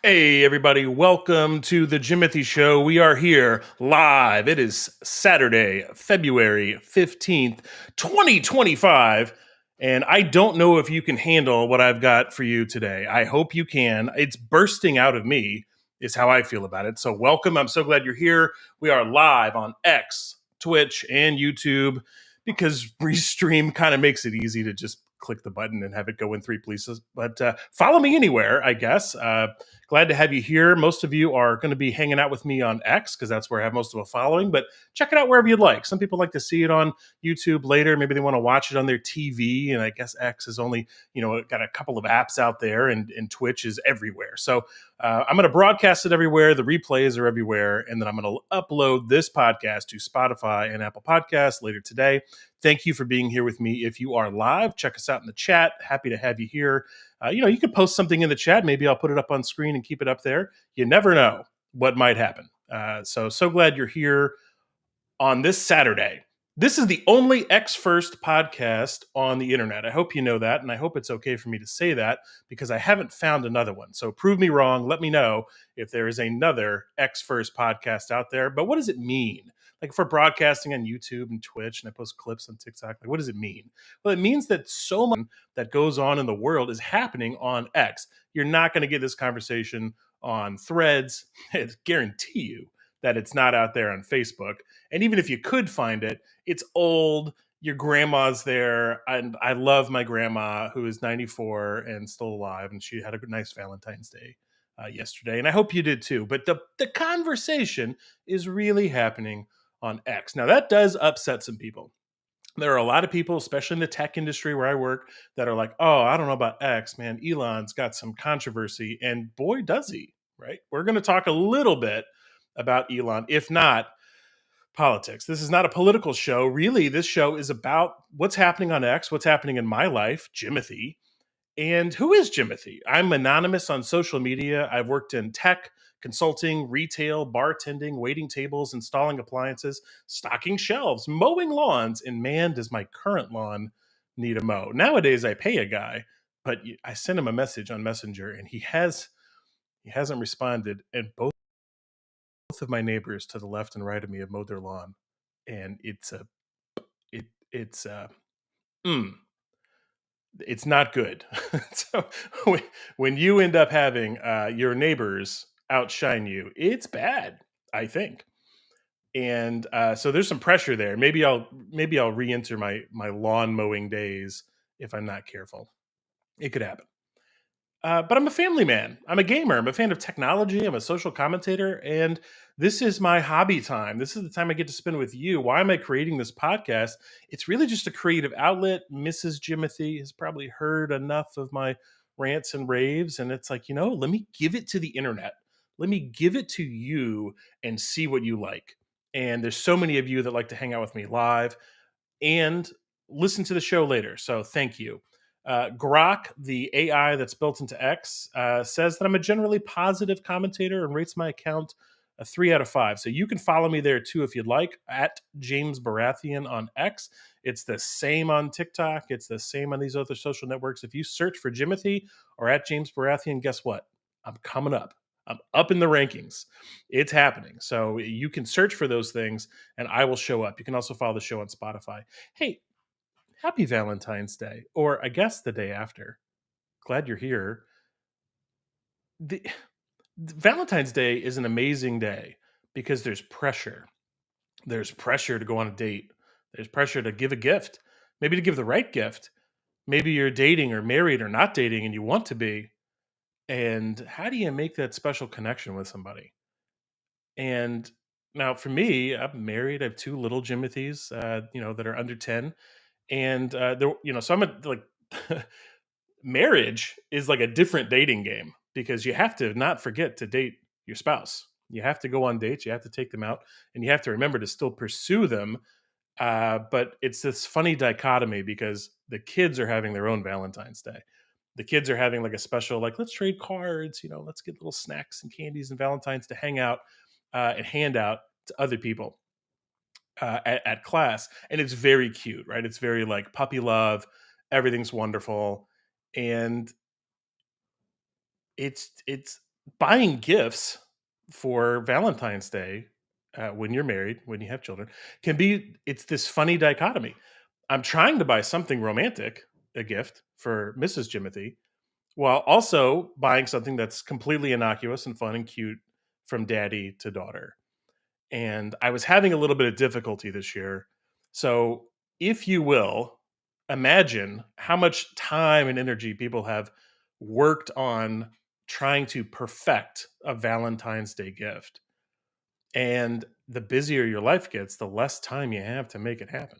Hey, everybody, welcome to the Jimothy Show. We are here live. It is Saturday, February 15th, 2025. And I don't know if you can handle what I've got for you today. I hope you can. It's bursting out of me, is how I feel about it. So, welcome. I'm so glad you're here. We are live on X, Twitch, and YouTube because Restream kind of makes it easy to just click the button and have it go in three places. But follow me anywhere, I guess. Glad to have you here. Most of you are going to be hanging out with me on X because that's where I have most of a following, but check it out wherever you'd like. Some people like to see it on YouTube later. Maybe they want to watch it on their TV, and I guess X is only, got a couple of apps out there, and Twitch is everywhere. So I'm going to broadcast it everywhere. The replays are everywhere, and then I'm going to upload this podcast to Spotify and Apple Podcasts later today. Thank you for being here with me. If you are live, check us out in the chat. Happy to have you here. You can post something in the chat. Maybe I'll put it up on screen and keep it up there. You never know what might happen. So glad you're here on this Saturday. This is the only X First podcast on the internet. I hope you know that, and I hope it's okay for me to say that because I haven't found another one. So prove me wrong. Let me know if there is another X First podcast out there. But what does it mean? Like for broadcasting on YouTube and Twitch, and I post clips on TikTok, like what does it mean? Well, it means that so much that goes on in the world is happening on X. You're not going to get this conversation on Threads. I guarantee you that it's not out there on Facebook. And even if you could find it, it's old. Your grandma's there. And I love my grandma, who is 94 and still alive. And she had a nice Valentine's Day yesterday. And I hope you did too. But the conversation is really happening on X. Now, that does upset some people. There are a lot of people, especially in the tech industry where I work, that are like, oh, I don't know about X, man. Elon's got some controversy. And boy, does he, right? We're going to talk a little bit about Elon, if not politics. This is not a political show. Really, this show is about what's happening on X, what's happening in my life, Jimothy. And who is Jimothy? I'm anonymous on social media. I've worked in tech, consulting, retail, bartending, waiting tables, installing appliances, stocking shelves, mowing lawns, and man, does my current lawn need a mow. Nowadays, I pay a guy, but I sent him a message on Messenger, and he hasn't responded. And both of my neighbors to the left and right of me have mowed their lawn, and it's mm, it's not good. So when you end up having your neighbors outshine you, it's bad, I think. And so there's some pressure there. Maybe I'll re-enter my lawn mowing days if I'm not careful. It could happen. But I'm a family man. I'm a gamer. I'm a fan of technology. I'm a social commentator. And this is my hobby time. This is the time I get to spend with you. Why am I creating this podcast? It's really just a creative outlet. Mrs. Jimothy has probably heard enough of my rants and raves. And it's like, let me give it to the internet. Let me give it to you and see what you like. And there's so many of you that like to hang out with me live and listen to the show later. So thank you. Grok, the AI that's built into X, says that I'm a generally positive commentator and rates my account a 3 out of 5. So you can follow me there too if you'd like, at James Baratheon on X. It's the same on TikTok. It's the same on these other social networks. If you search for Jimothy or at James Baratheon, guess what? I'm coming up. I'm up in the rankings. It's happening. So you can search for those things and I will show up. You can also follow the show on Spotify. Hey, happy Valentine's Day, or I guess the day after. Glad you're here. The Valentine's Day is an amazing day because there's pressure. There's pressure to go on a date. There's pressure to give a gift, maybe to give the right gift. Maybe you're dating or married or not dating and you want to be. And how do you make that special connection with somebody? And now for me, I'm married. I have two little Jimothys, that are under 10. And so I'm like marriage is like a different dating game because you have to not forget to date your spouse. You have to go on dates, you have to take them out, and you have to remember to still pursue them. But it's this funny dichotomy because the kids are having their own Valentine's Day. The kids are having like a special, like, let's trade cards, let's get little snacks and candies and Valentine's to hang out and hand out to other people at class. And it's very cute, right? It's very like puppy love. Everything's wonderful. And it's buying gifts for Valentine's Day, when you're married, when you have children, can be it's this funny dichotomy. I'm trying to buy something romantic, a gift for Mrs. Jimothy, while also buying something that's completely innocuous and fun and cute from daddy to daughter. And I was having a little bit of difficulty this year. So, if you will, imagine how much time and energy people have worked on trying to perfect a Valentine's Day gift. And the busier your life gets, the less time you have to make it happen.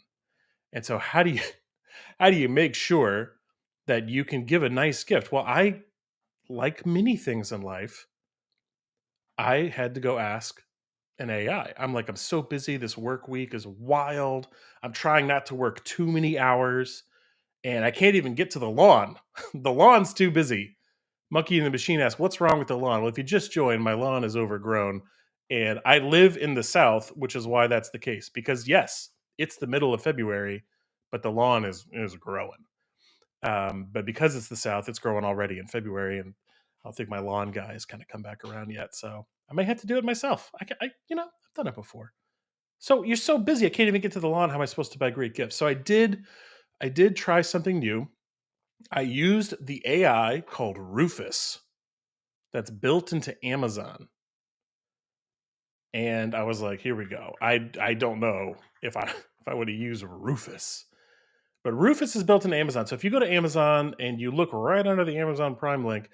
And so how do you how do you make sure that you can give a nice gift? Well, I like many things in life, I had to go ask an AI. I'm like, I'm so busy. This work week is wild. I'm trying not to work too many hours, and I can't even get to the lawn. The lawn's too busy. Monkey in the Machine asks, "What's wrong with the lawn?" Well, if you just joined, my lawn is overgrown, and I live in the South, which is why that's the case. Because yes, it's the middle of February, but the lawn is growing. But because it's the South, it's growing already in February, and I don't think my lawn guy has kind of come back around yet. So I may have to do it myself. I've done it before. So you're so busy, I can't even get to the lawn. How am I supposed to buy great gifts? So I did. I did try something new. I used the AI called Rufus that's built into Amazon, and I was like, here we go. I don't know if I if I would have used Rufus. But Rufus is built into Amazon. So if you go to Amazon and you look right under the Amazon Prime link,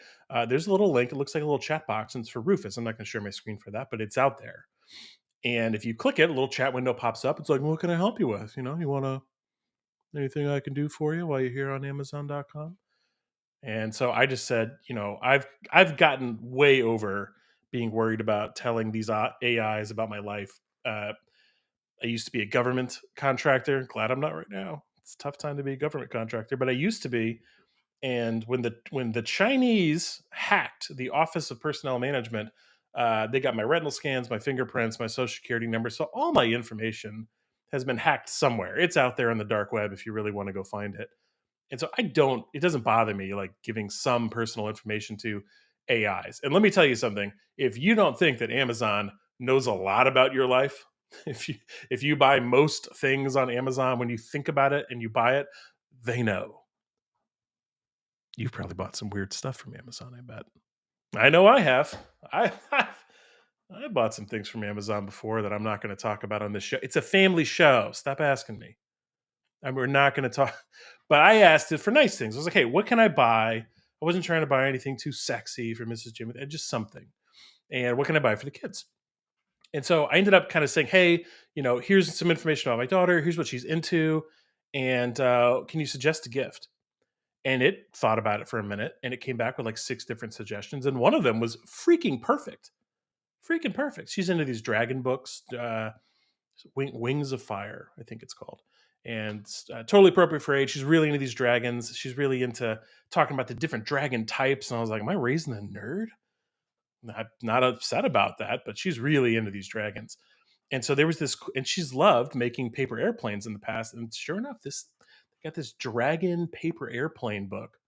there's a little link. It looks like a little chat box, and it's for Rufus. I'm not going to share my screen for that, but it's out there. And if you click it, a little chat window pops up. It's like, what can I help you with? You want to anything I can do for you while you're here on Amazon.com? And so I just said, I've gotten way over being worried about telling these AIs about my life. Uh, I used to be a government contractor. Glad I'm not right now. It's a tough time to be a government contractor, but I used to be. And when the Chinese hacked the Office of Personnel Management, they got my retinal scans, my fingerprints, my social security number. So all my information has been hacked somewhere. It's out there on the dark web if you really want to go find it. And so it doesn't bother me like giving some personal information to AIs. And let me tell you something, if you don't think that Amazon knows a lot about your life, if you if you buy most things on Amazon, when you think about it and you buy it, they know. You've probably bought some weird stuff from Amazon, I bet. I know I have. I bought some things from Amazon before that I'm not going to talk about on this show. It's a family show. Stop asking me. And we're not going to talk. But I asked it for nice things. I was like, hey, what can I buy? I wasn't trying to buy anything too sexy for Mrs. Jim, just something. And what can I buy for the kids? And so I ended up kind of saying, hey, here's some information about my daughter. Here's what she's into. And can you suggest a gift? And it thought about it for a minute and it came back with like six different suggestions. And one of them was freaking perfect. Freaking perfect. She's into these dragon books. Wings of Fire, I think it's called, and totally appropriate for age. She's really into these dragons. She's really into talking about the different dragon types. And I was like, "Am I raising a nerd?" Not upset about that, but she's really into these dragons. And so there was this, and she's loved making paper airplanes in the past. And sure enough, this got this dragon paper airplane book,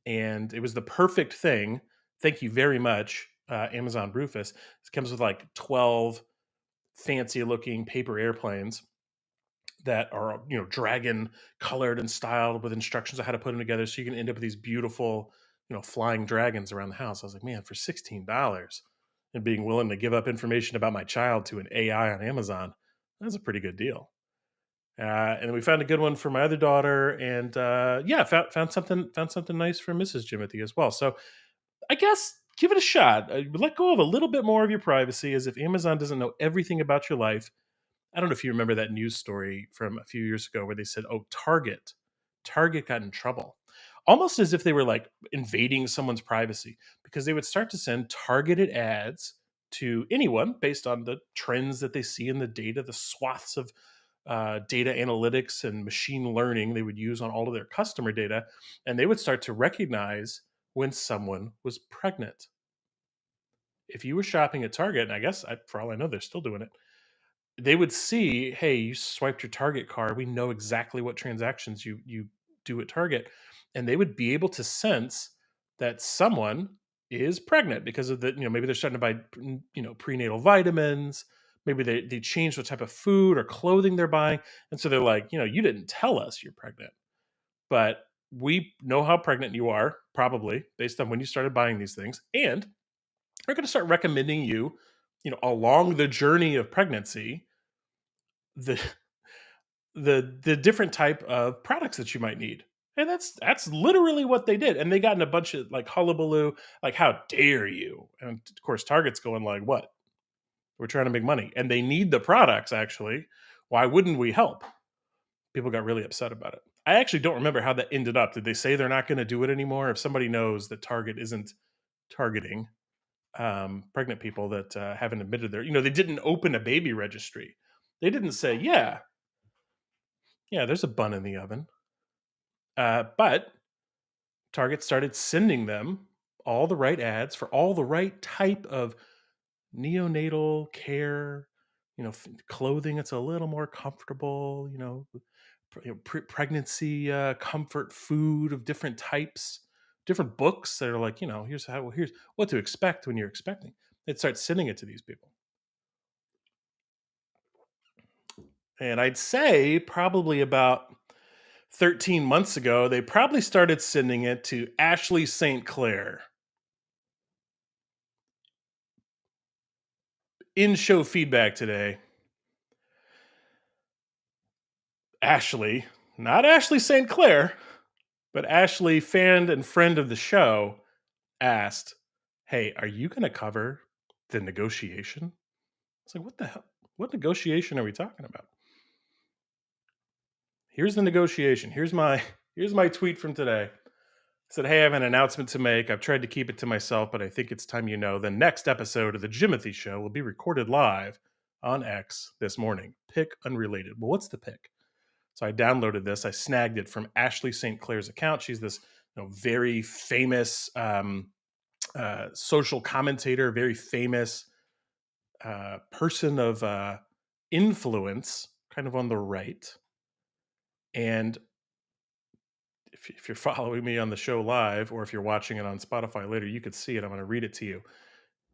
and it was the perfect thing. Thank you very much, Amazon Rufus. It comes with like 12 fancy looking paper airplanes that are dragon colored and styled with instructions on how to put them together so you can end up with these beautiful flying dragons around the house. I was like, man, for $16 and being willing to give up information about my child to an AI on Amazon, that's a pretty good deal. And then we found a good one for my other daughter, and yeah, found something nice for Mrs. Jimothy as well. So I guess give it a shot. Let go of a little bit more of your privacy, as if Amazon doesn't know everything about your life. I don't know if you remember that news story from a few years ago where they said, "Oh, Target got in trouble." Almost as if they were like invading someone's privacy because they would start to send targeted ads to anyone based on the trends that they see in the data, the swaths of data analytics and machine learning they would use on all of their customer data, and they would start to recognize when someone was pregnant. If you were shopping at Target, and I guess for all I know, they're still doing it, they would see, hey, you swiped your Target card. We know exactly what transactions you do at Target, and they would be able to sense that someone. is pregnant because of maybe they're starting to buy prenatal vitamins. Maybe they change what type of food or clothing they're buying, and so they're like, you didn't tell us you're pregnant, but we know how pregnant you are, probably based on when you started buying these things, and we're going to start recommending you, along the journey of pregnancy, the the different type of products that you might need. And that's literally what they did. And they got in a bunch of like hullabaloo, like, how dare you? And of course, Target's going like, what? We're trying to make money. And they need the products, actually. Why wouldn't we help? People got really upset about it. I actually don't remember how that ended up. Did they say they're not going to do it anymore? If somebody knows that Target isn't targeting pregnant people that haven't admitted they didn't open a baby registry. They didn't say, yeah, yeah, there's a bun in the oven. But Target started sending them all the right ads for all the right type of neonatal care, clothing that's a little more comfortable, pregnancy comfort food of different types, different books that are like, here's what to expect when you're expecting. It starts sending it to these people. And I'd say probably about 13 months ago, they probably started sending it to Ashley St. Clair. In show feedback today, Ashley, not Ashley St. Clair, but Ashley, fan and friend of the show, asked, "Hey, are you going to cover the negotiation?" It's like, what the hell? What negotiation are we talking about? Here's the negotiation. Here's my tweet from today. Said, "Hey, I have an announcement to make. I've tried to keep it to myself, but I think it's time you know. The next episode of the Jimothy Show will be recorded live on X this morning. Pick unrelated." Well, what's the pick? So I downloaded this. I snagged it from Ashley St. Clair's account. She's this very famous social commentator, very famous person of influence, kind of on the right. And if you're following me on the show live, or if you're watching it on Spotify later, you could see it. I'm going to read it to you.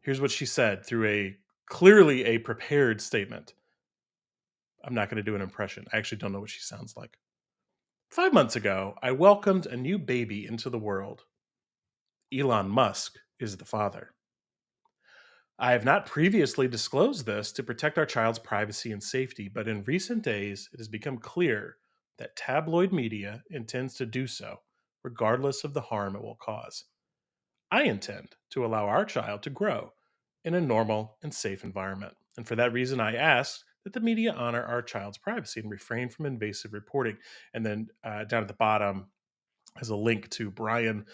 Here's what she said through a clearly a prepared statement. I'm not going to do an impression. I actually don't know what she sounds like. 5 months ago, I welcomed a new baby into the world. Elon Musk is the father. I have not previously disclosed this to protect our child's privacy and safety, but in recent days, it has become clear that tabloid media intends to do so, regardless of the harm it will cause. I intend to allow our child to grow in a normal and safe environment. And for that reason, I ask that the media honor our child's privacy and refrain from invasive reporting. And then down at the bottom is a link to Brian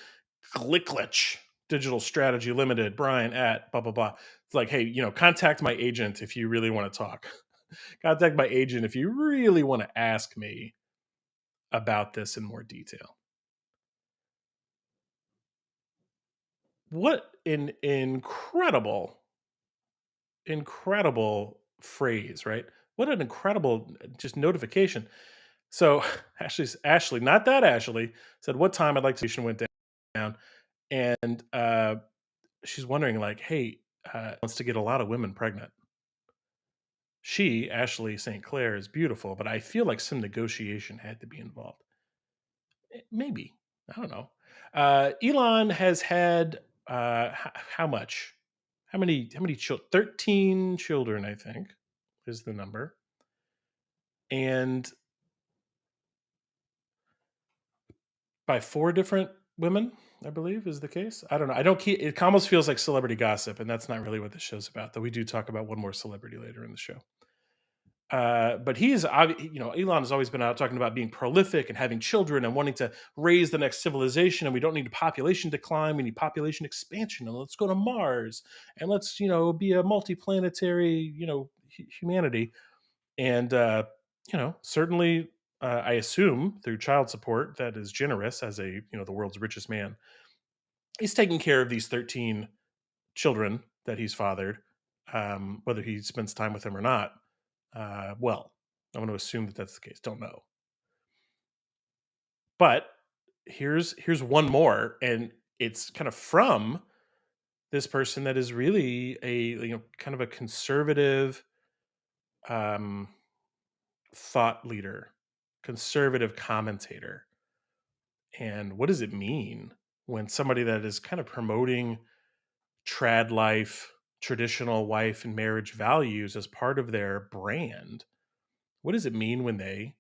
Glicklich, Digital Strategy Limited, Brian at blah, blah, blah. It's like, hey, contact my agent if you really want to talk. Contact my agent if you really want to ask me about this in more detail. What an incredible phrase, right? What an incredible just notification. So Ashley, not that Ashley, said what time I'd like to went down. And she's wondering, like, hey, wants to get a lot of women pregnant. She, Ashley St. Clair, is beautiful, but I feel like some negotiation had to be involved. Maybe. I don't know. Elon has had how much? How many children? 13 children, I think, is the number. And by four different women, I believe, is the case. I don't know. I don't keep it almost feels like celebrity gossip, and that's not really what the show's about, though we do talk about one more celebrity later in the show. But Elon has always been out talking about being prolific and having children and wanting to raise the next civilization. And we don't need a population decline; we need population expansion. And let's go to Mars and let's be a multiplanetary humanity. And certainly, I assume through child support that is generous as the world's richest man. He's taking care of these 13 children that he's fathered, whether he spends time with them or not. Well, I'm going to assume that that's the case. Don't know. But here's one more, and it's kind of from this person that is really a kind of a conservative um, thought leader, conservative commentator. And what does it mean when somebody that is kind of promoting trad life, traditional wife and marriage values as part of their brand? What does it mean when they,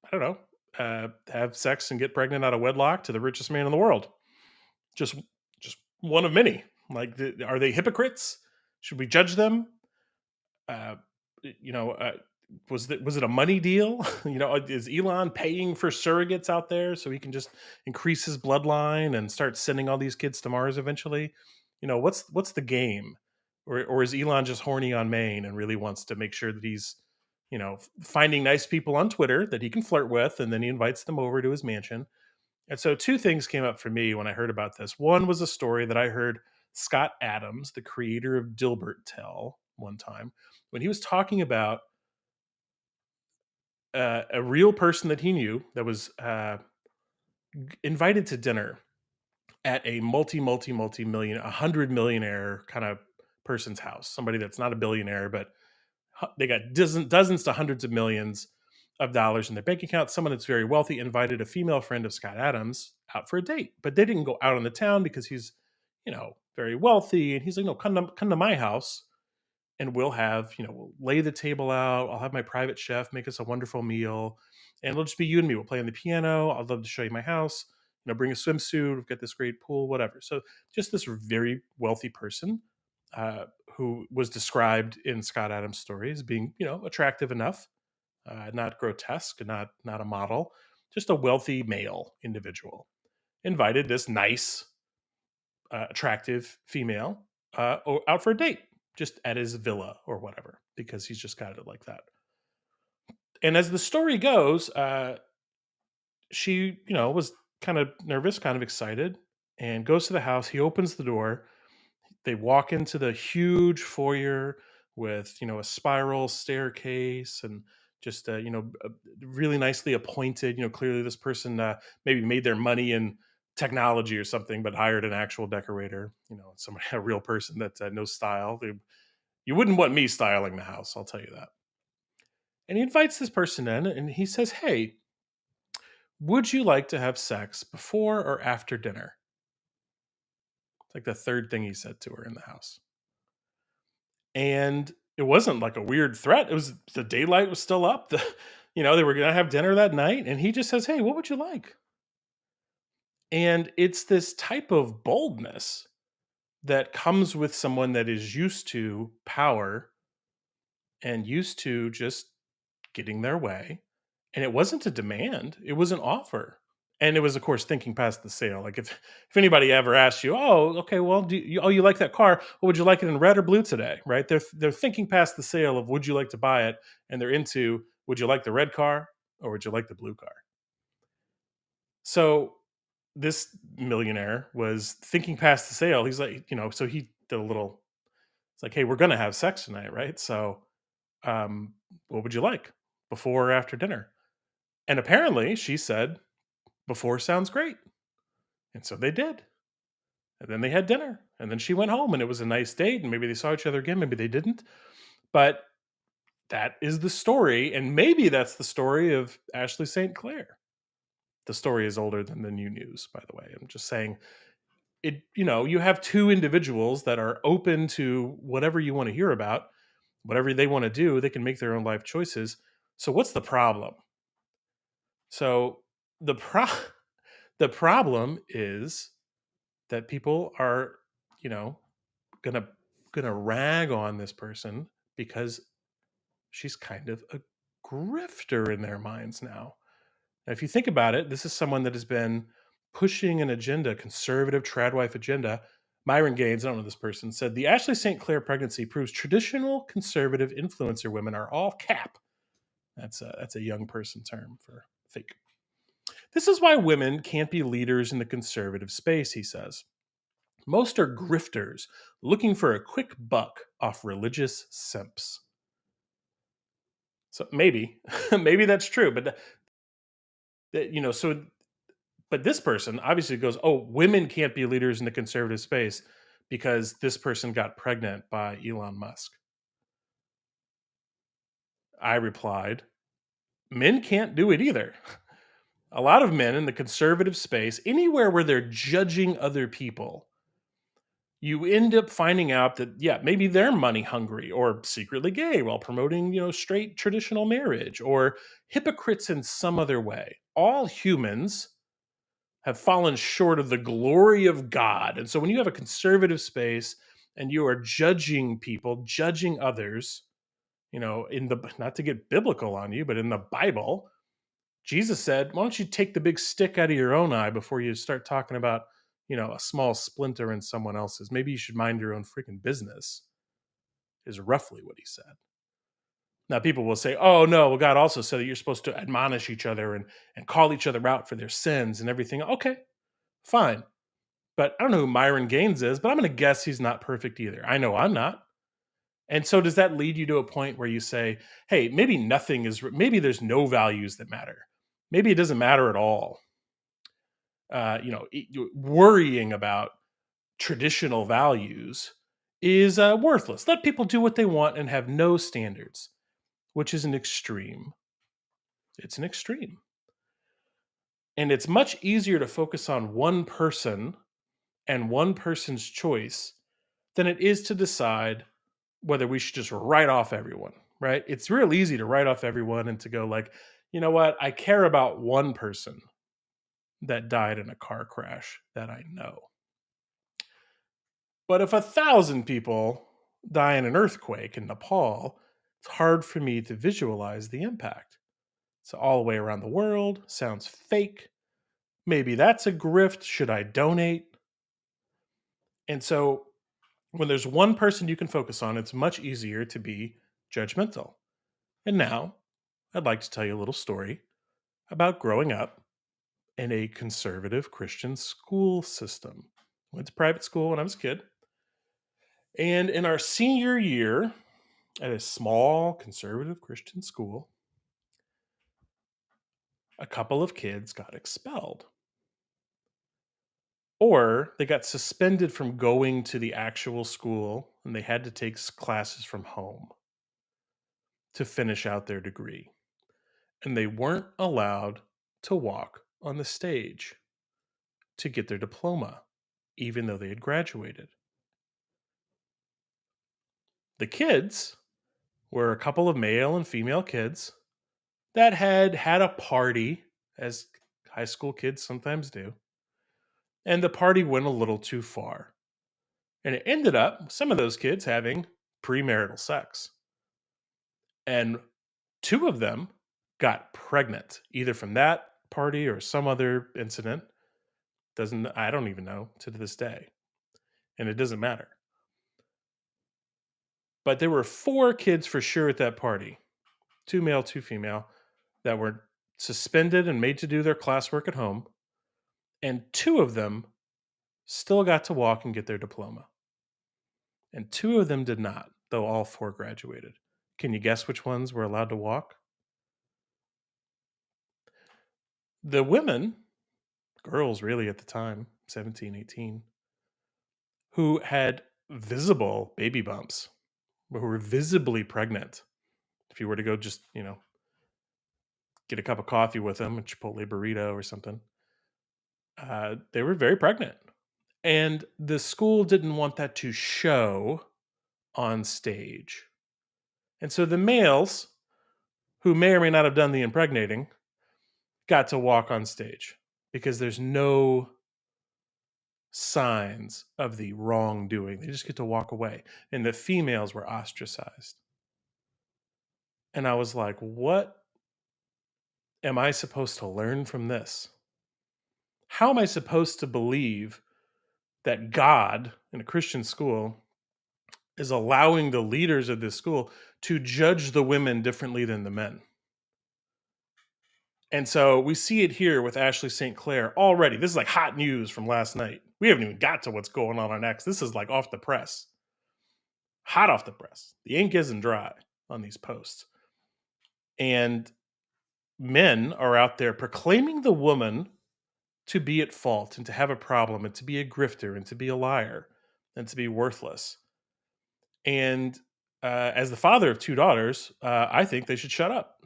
I don't know, have sex and get pregnant out of wedlock to the richest man in the world? Just, just one of many. Like, are they hypocrites? Should we judge them? uh, you know, was it a money deal? Is Elon paying for surrogates out there so he can just increase his bloodline and start sending all these kids to Mars eventually? What's the game? Or is Elon just horny on Maine and really wants to make sure that he's finding nice people on Twitter that he can flirt with, and then he invites them over to his mansion? And so two things came up for me when I heard about this. One was a story that I heard Scott Adams, the creator of Dilbert, tell one time when he was talking about a real person that he knew that was invited to dinner at a multi million, 100 millionaire kind of person's house. Somebody that's not a billionaire, but they got dozens to hundreds of millions of dollars in their bank account. Someone that's very wealthy invited a female friend of Scott Adams out for a date, but they didn't go out on the town because he's, very wealthy. And he's like, no, come to my house and we'll have, we'll lay the table out. I'll have my private chef make us a wonderful meal, and it'll just be you and me. We'll play on the piano. I'd love to show you my house. Bring a swimsuit. We've got this great pool, whatever. So just this very wealthy person uh, who was described in Scott Adams' story as being, attractive enough, not grotesque, not a model, just a wealthy male individual. Invited this nice, attractive female out for a date, just at his villa or whatever, because he's just got it like that. And as the story goes, she, was kind of nervous, kind of excited, and goes to the house. He opens the door. They walk into the huge foyer with, a spiral staircase and just, really nicely appointed. Clearly this person maybe made their money in technology or something, but hired an actual decorator, somebody, a real person that knows style. You wouldn't want me styling the house, I'll tell you that. And he invites this person in and he says, "Hey, would you like to have sex before or after dinner?" It's like the third thing he said to her in the house. And it wasn't like a weird threat. It was, the daylight was still up. They were going to have dinner that night. And he just says, "Hey, what would you like?" And it's this type of boldness that comes with someone that is used to power and used to just getting their way. And it wasn't a demand, it was an offer. And it was, of course, thinking past the sale. Like, if anybody ever asks you, "Oh, okay, well, you like that car? Well, would you like it in red or blue today?" Right? They're thinking past the sale of would you like to buy it, and they're into would you like the red car or would you like the blue car? So this millionaire was thinking past the sale. He's like, so he did a little. It's like, "Hey, we're gonna have sex tonight, right? So, um, what would you like, before or after dinner?" And apparently, she said, "Before sounds great." And so they did. And then they had dinner. And then she went home and it was a nice date. And maybe they saw each other again. Maybe they didn't. But that is the story. And maybe that's the story of Ashley St. Clair. The story is older than the new news, by the way. I'm just saying it, you have two individuals that are open to whatever you want to hear about, whatever they want to do. They can make their own life choices. So what's the problem? So the pro the problem is that people are, you know, gonna gonna rag on this person because she's kind of a grifter in their minds now. Now, if you think about it, this is someone that has been pushing an agenda, conservative tradwife agenda. Myron Gaines, I don't know this person, said the Ashley St. Clair pregnancy proves traditional conservative influencer women are all cap. That's a young person term for fake. This is why women can't be leaders in the conservative space, he says. Most are grifters looking for a quick buck off religious simps. So maybe, maybe that's true, but so But this person obviously goes, "Oh, women can't be leaders in the conservative space because this person got pregnant by Elon Musk." I replied, "Men can't do it either." A lot of men in the conservative space, anywhere where they're judging other people, you end up finding out that, yeah, maybe they're money hungry or secretly gay while promoting, straight traditional marriage, or hypocrites in some other way. All humans have fallen short of the glory of God. And so when you have a conservative space and you are judging people, judging others, in the, not to get biblical on you, but in the Bible, Jesus said, "Why don't you take the big stick out of your own eye before you start talking about, a small splinter in someone else's? Maybe you should mind your own freaking business," is roughly what he said. Now, people will say, "Oh, no, well, God also said that you're supposed to admonish each other and call each other out for their sins and everything." Okay, fine. But I don't know who Myron Gaines is, but I'm going to guess he's not perfect either. I know I'm not. And so, does that lead you to a point where you say, "Hey, maybe nothing is, maybe there's no values that matter. Maybe it doesn't matter at all." Worrying about traditional values is worthless. Let people do what they want and have no standards, which is an extreme. It's an extreme. And it's much easier to focus on one person and one person's choice than it is to decide whether we should just write off everyone, right? It's real easy to write off everyone and to go like, "You know what? I care about one person that died in a car crash that I know. But if 1,000 people die in an earthquake in Nepal, it's hard for me to visualize the impact. It's all the way around the world, sounds fake. Maybe that's a grift. Should I donate?" And so when there's one person you can focus on, it's much easier to be judgmental. And now I'd like to tell you a little story about growing up in a conservative Christian school system. Went to private school when I was a kid. And in our senior year at a small conservative Christian school, a couple of kids got expelled, or they got suspended from going to the actual school and they had to take classes from home to finish out their degree. And they weren't allowed to walk on the stage to get their diploma, even though they had graduated. The kids were a couple of male and female kids that had had a party, as high school kids sometimes do, and the party went a little too far. And it ended up some of those kids having premarital sex. And two of them got pregnant, either from that party or some other incident. Doesn't I don't even know to this day. And it doesn't matter. But there were four kids for sure at that party, two male, two female, that were suspended and made to do their classwork at home. And two of them still got to walk and get their diploma. And two of them did not, though all four graduated. Can you guess which ones were allowed to walk? The women, girls really at the time, 17, 18, who had visible baby bumps, who were visibly pregnant. If you were to go just, get a cup of coffee with them, a Chipotle burrito or something, they were very pregnant. And the school didn't want that to show on stage. And so the males, who may or may not have done the impregnating, got to walk on stage because there's no signs of the wrongdoing. They just get to walk away. And the females were ostracized. And I was like, what am I supposed to learn from this? How am I supposed to believe that God in a Christian school is allowing the leaders of this school to judge the women differently than the men? And so we see it here with Ashley St. Clair already. This is like hot news from last night. We haven't even got to what's going on next. This is like off the press, hot off the press. The ink isn't dry on these posts. And men are out there proclaiming the woman to be at fault and to have a problem and to be a grifter and to be a liar and to be worthless. And as the father of two daughters, I think they should shut up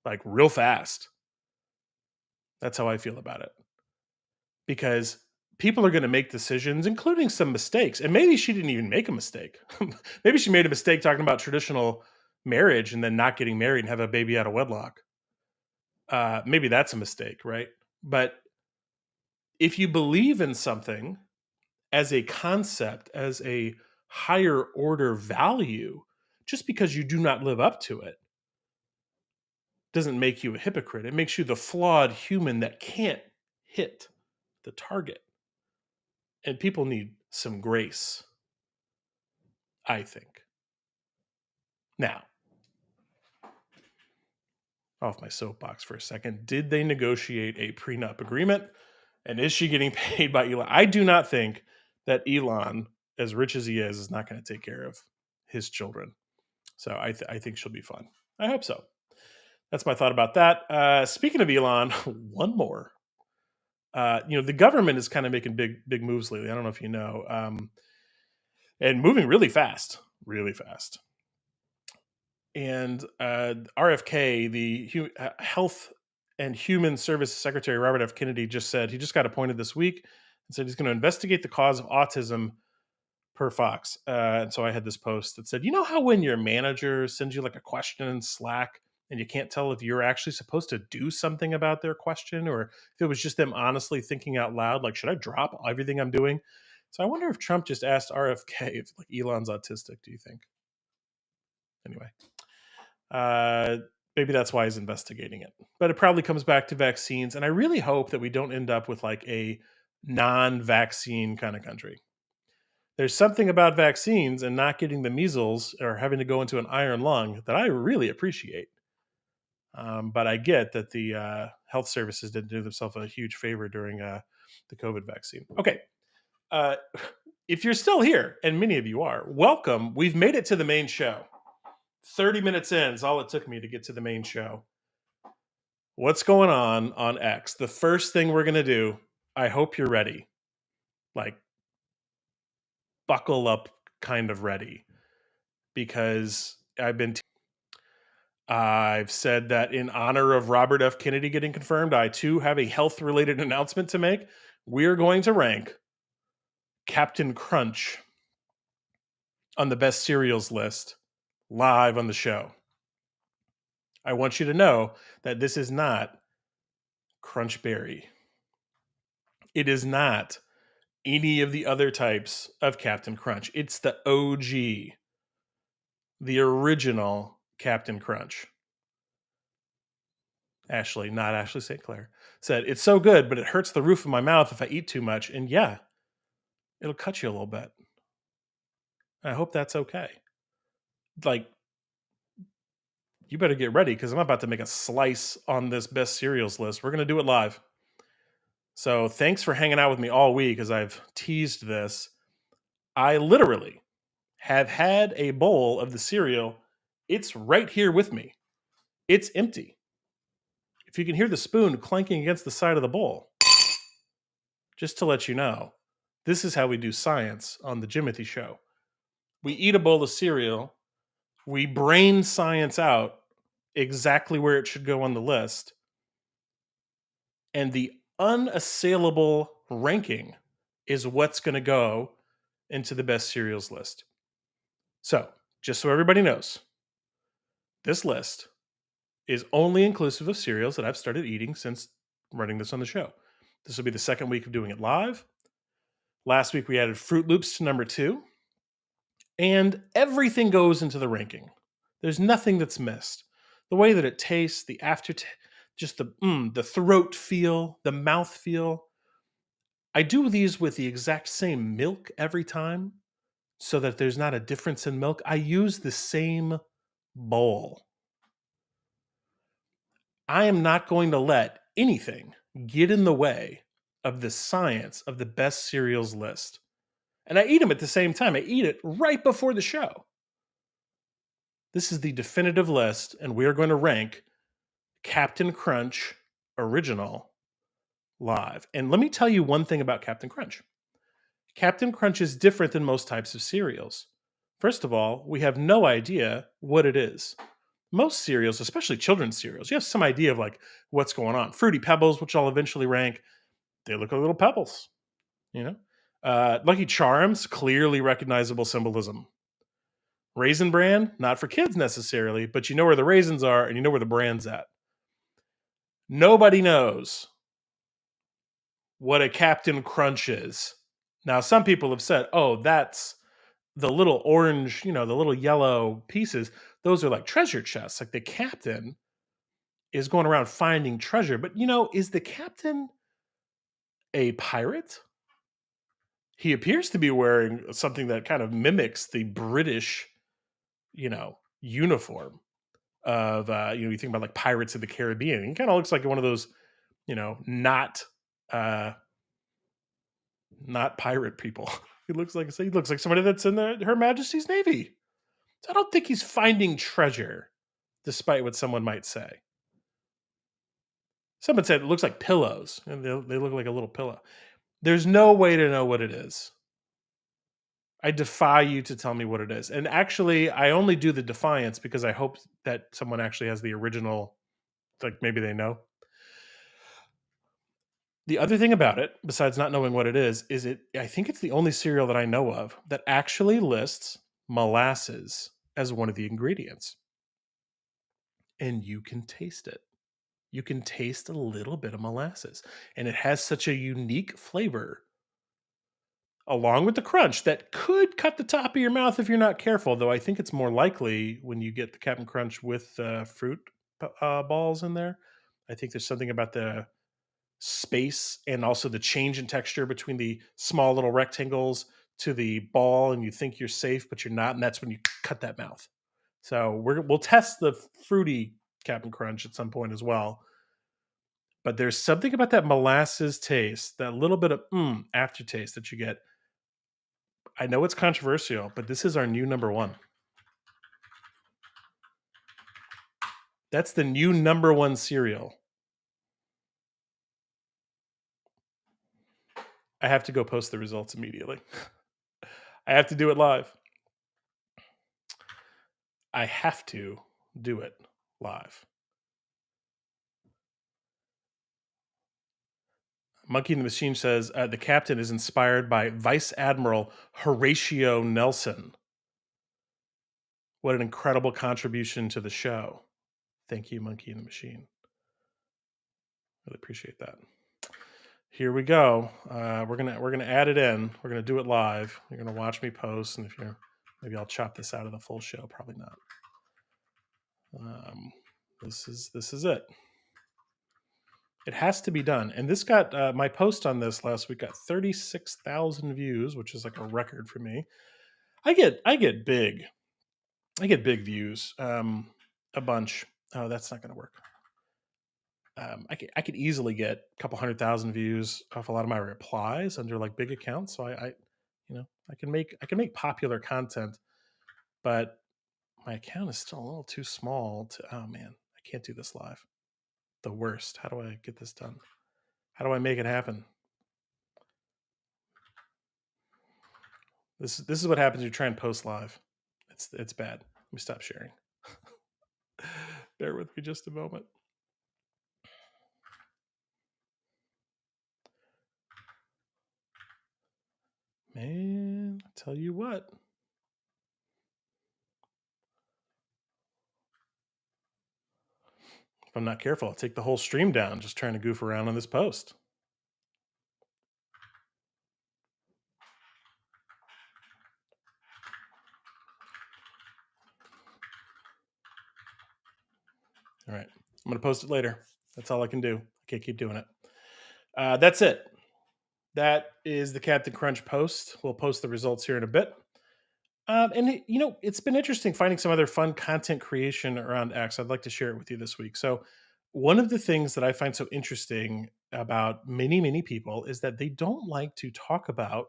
like real fast. That's how I feel about it because people are going to make decisions, including some mistakes. And maybe she didn't even make a mistake. Maybe she made a mistake talking about traditional marriage and then not getting married and have a baby out of wedlock. Maybe that's a mistake, right? But if you believe in something as a concept, as a higher order value, just because you do not live up to it doesn't make you a hypocrite. It makes you the flawed human that can't hit the target. And people need some grace, I think. Now, off my soapbox for a second. Did they negotiate a prenup agreement? And is she getting paid by Elon? I do not think that Elon, as rich as he is not going to take care of his children. So I think she'll be fine. I hope so. That's my thought about that. Speaking of Elon, one more. The government is kind of making big moves lately. I don't know if you know, and moving really fast, really fast. And RFK, the Health and Human Services Secretary Robert F. Kennedy, just said he just got appointed this week and said he's going to investigate the cause of autism per Fox. And so I had this post that said, you know how when your manager sends you like a question in Slack and you can't tell if you're actually supposed to do something about their question or if it was just them honestly thinking out loud, like, should I drop everything I'm doing? So I wonder if Trump just asked RFK if like Elon's autistic, do you think? Anyway. Uh, Maybe that's why he's investigating it. But it probably comes back to vaccines. And I really hope that we don't end up with like a non vaccine kind of country. There's something about vaccines and not getting the measles or having to go into an iron lung that I really appreciate. But I get that the health services didn't do themselves a huge favor during the COVID vaccine. Okay. Uh, if you're still here, and many of you are, welcome. We've made it to the main show. 30 minutes in is all it took me to get to the main show. What's going on X? The first thing we're going to do, I hope you're ready. Like, buckle up, kind of ready. Because I've said that in honor of Robert F. Kennedy getting confirmed, I too have a health related announcement to make. We're going to rank Captain Crunch on the best cereals list live on the show. I want you to know that this is not Crunch Berry. It is not any of the other types of Captain Crunch. It's the OG, the original Captain Crunch. Ashley, not Ashley St. Clair, said, it's so good, but it hurts the roof of my mouth if I eat too much. And yeah, it'll cut you a little bit. I hope that's okay. Like, you better get ready because I'm about to make a slice on this best cereals list. We're going to do it live. So thanks for hanging out with me all week as I've teased this. I literally have had a bowl of the cereal. It's right here with me. It's empty. If you can hear the spoon clanking against the side of the bowl, just to let you know, this is how we do science on the Jimothy show. We eat a bowl of cereal, we brain science out exactly where it should go on the list, and the unassailable ranking is what's going to go into the best cereals list. So, just so everybody knows, this list is only inclusive of cereals that I've started eating since running this on the show. This will be the second week of doing it live. Last week we added Fruit Loops to number 2. And everything goes into the ranking. There's nothing that's missed. The way that it tastes, the aftertaste, just the throat feel, the mouth feel. I do these with the exact same milk every time so that there's not a difference in milk. I use the same bowl. I am not going to let anything get in the way of the science of the best cereals list. And I eat them at the same time. I eat it right before the show. This is the definitive list, and we are going to rank Captain Crunch Original live. And let me tell you one thing about Captain Crunch. Captain Crunch is different than most types of cereals. First of all, we have no idea what it is. Most cereals, especially children's cereals, you have some idea of like what's going on. Fruity Pebbles, which I'll eventually rank, they look like little pebbles, you know. Lucky Charms, clearly recognizable symbolism. Raisin Bran, not for kids necessarily, but you know where the raisins are and you know where the brand's at. Nobody knows what a Captain Crunch is. Now, some people have said, oh, that's the little orange, the little yellow pieces. Those are like treasure chests. Like the captain is going around finding treasure. But, is the captain a pirate? He appears to be wearing something that kind of mimics the British, uniform of, you think about like Pirates of the Caribbean. He kind of looks like one of those, not uh, not pirate people. He looks like somebody that's in Her Majesty's Navy. So I don't think he's finding treasure, despite what someone might say. Someone said it looks like pillows, and they look like a little pillow. There's no way to know what it is. I defy you to tell me what it is. And actually, I only do the defiance because I hope that someone actually has the original, like maybe they know. The other thing about it, besides not knowing what it is I think it's the only cereal that I know of that actually lists molasses as one of the ingredients. And you can taste it. You can taste a little bit of molasses. And it has such a unique flavor along with the crunch that could cut the top of your mouth if you're not careful. Though I think it's more likely when you get the Captain Crunch with fruit balls in there. I think there's something about the space and also the change in texture between the small little rectangles to the ball, and you think you're safe, but you're not, and that's when you cut that mouth. So we'll test the fruity Captain Crunch at some point as well. But there's something about that molasses taste, that little bit of aftertaste that you get. I know it's controversial, but this is our new number one. That's the new number one cereal. I have to go post the results immediately. I have to do it live. I have to do it live. Monkey in the Machine says the captain is inspired by Vice Admiral Horatio Nelson. What an incredible contribution to the show. Thank you, Monkey in the Machine. Really appreciate that. Here we go. We're gonna add it in. We're gonna do it live. You're gonna watch me post, and maybe I'll chop this out of the full show. Probably not. This is it. It has to be done. And this got my post on this last week got 36,000 views, which is like a record for me. I get big views. A bunch. Oh, that's not going to work. I could easily get a couple 100,000 views off a lot of my replies under like big accounts. So I can make popular content, but my account is still a little too small to. Oh man, I can't do this live. The worst. How do I get this done? How do I make it happen? This is what happens when you try and post live. It's bad. Let me stop sharing. Bear with me just a moment. Man, I tell you what. If I'm not careful, I'll take the whole stream down just trying to goof around on this post. All right. I'm going to post it later. That's all I can do. I can't keep doing it. That's it. That is the Captain Crunch post. We'll post the results here in a bit. It's been interesting finding some other fun content creation around X. I'd like to share it with you this week. So, one of the things that I find so interesting about many people is that they don't like to talk about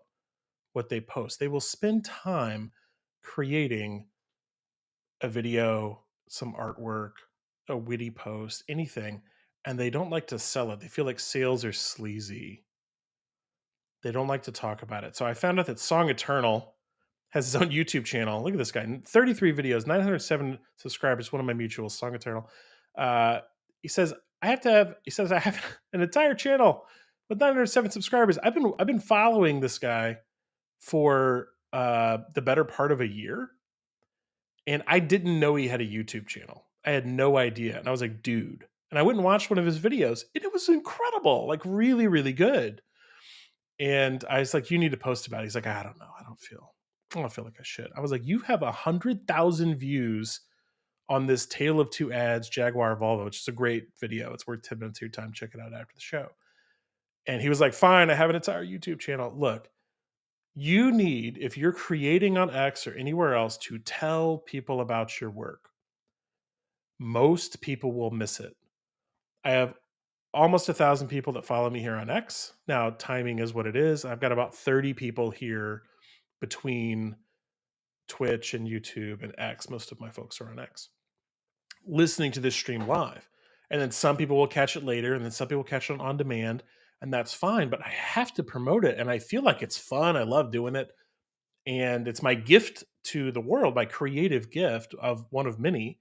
what they post. They will spend time creating a video, some artwork, a witty post, anything, and they don't like to sell it. They feel like sales are sleazy. They don't like to talk about it. So I found out that Song Eternal has his own YouTube channel. Look at this guy, 33 videos, 907 subscribers. One of my mutuals, Song Eternal. Uh, he says He says I have an entire channel with 907 subscribers. I've been following this guy for the better part of a year, and I didn't know he had a YouTube channel. I had no idea, and I was like, dude. And I went and watched one of his videos, and it was incredible, like really, really good. And I was like, "You need to post about it." He's like, "I don't know. I don't feel like I should." I was like, "You have 100,000 views on this Tale of Two Ads Jaguar Volvo, which is a great video. It's worth 10 minutes of your time. Check it out after the show." And he was like, "Fine, I have an entire YouTube channel." Look, you need, if you're creating on X or anywhere else, to tell people about your work. Most people will miss it. I have almost 1,000 people that follow me here on X. Now, timing is what it is. I've got about 30 people here between Twitch and YouTube and X. Most of my folks are on X, listening to this stream live. And then some people will catch it later, and then some people catch it on demand, and that's fine. But I have to promote it, and I feel like it's fun. I love doing it. And it's my gift to the world, my creative gift of one of many.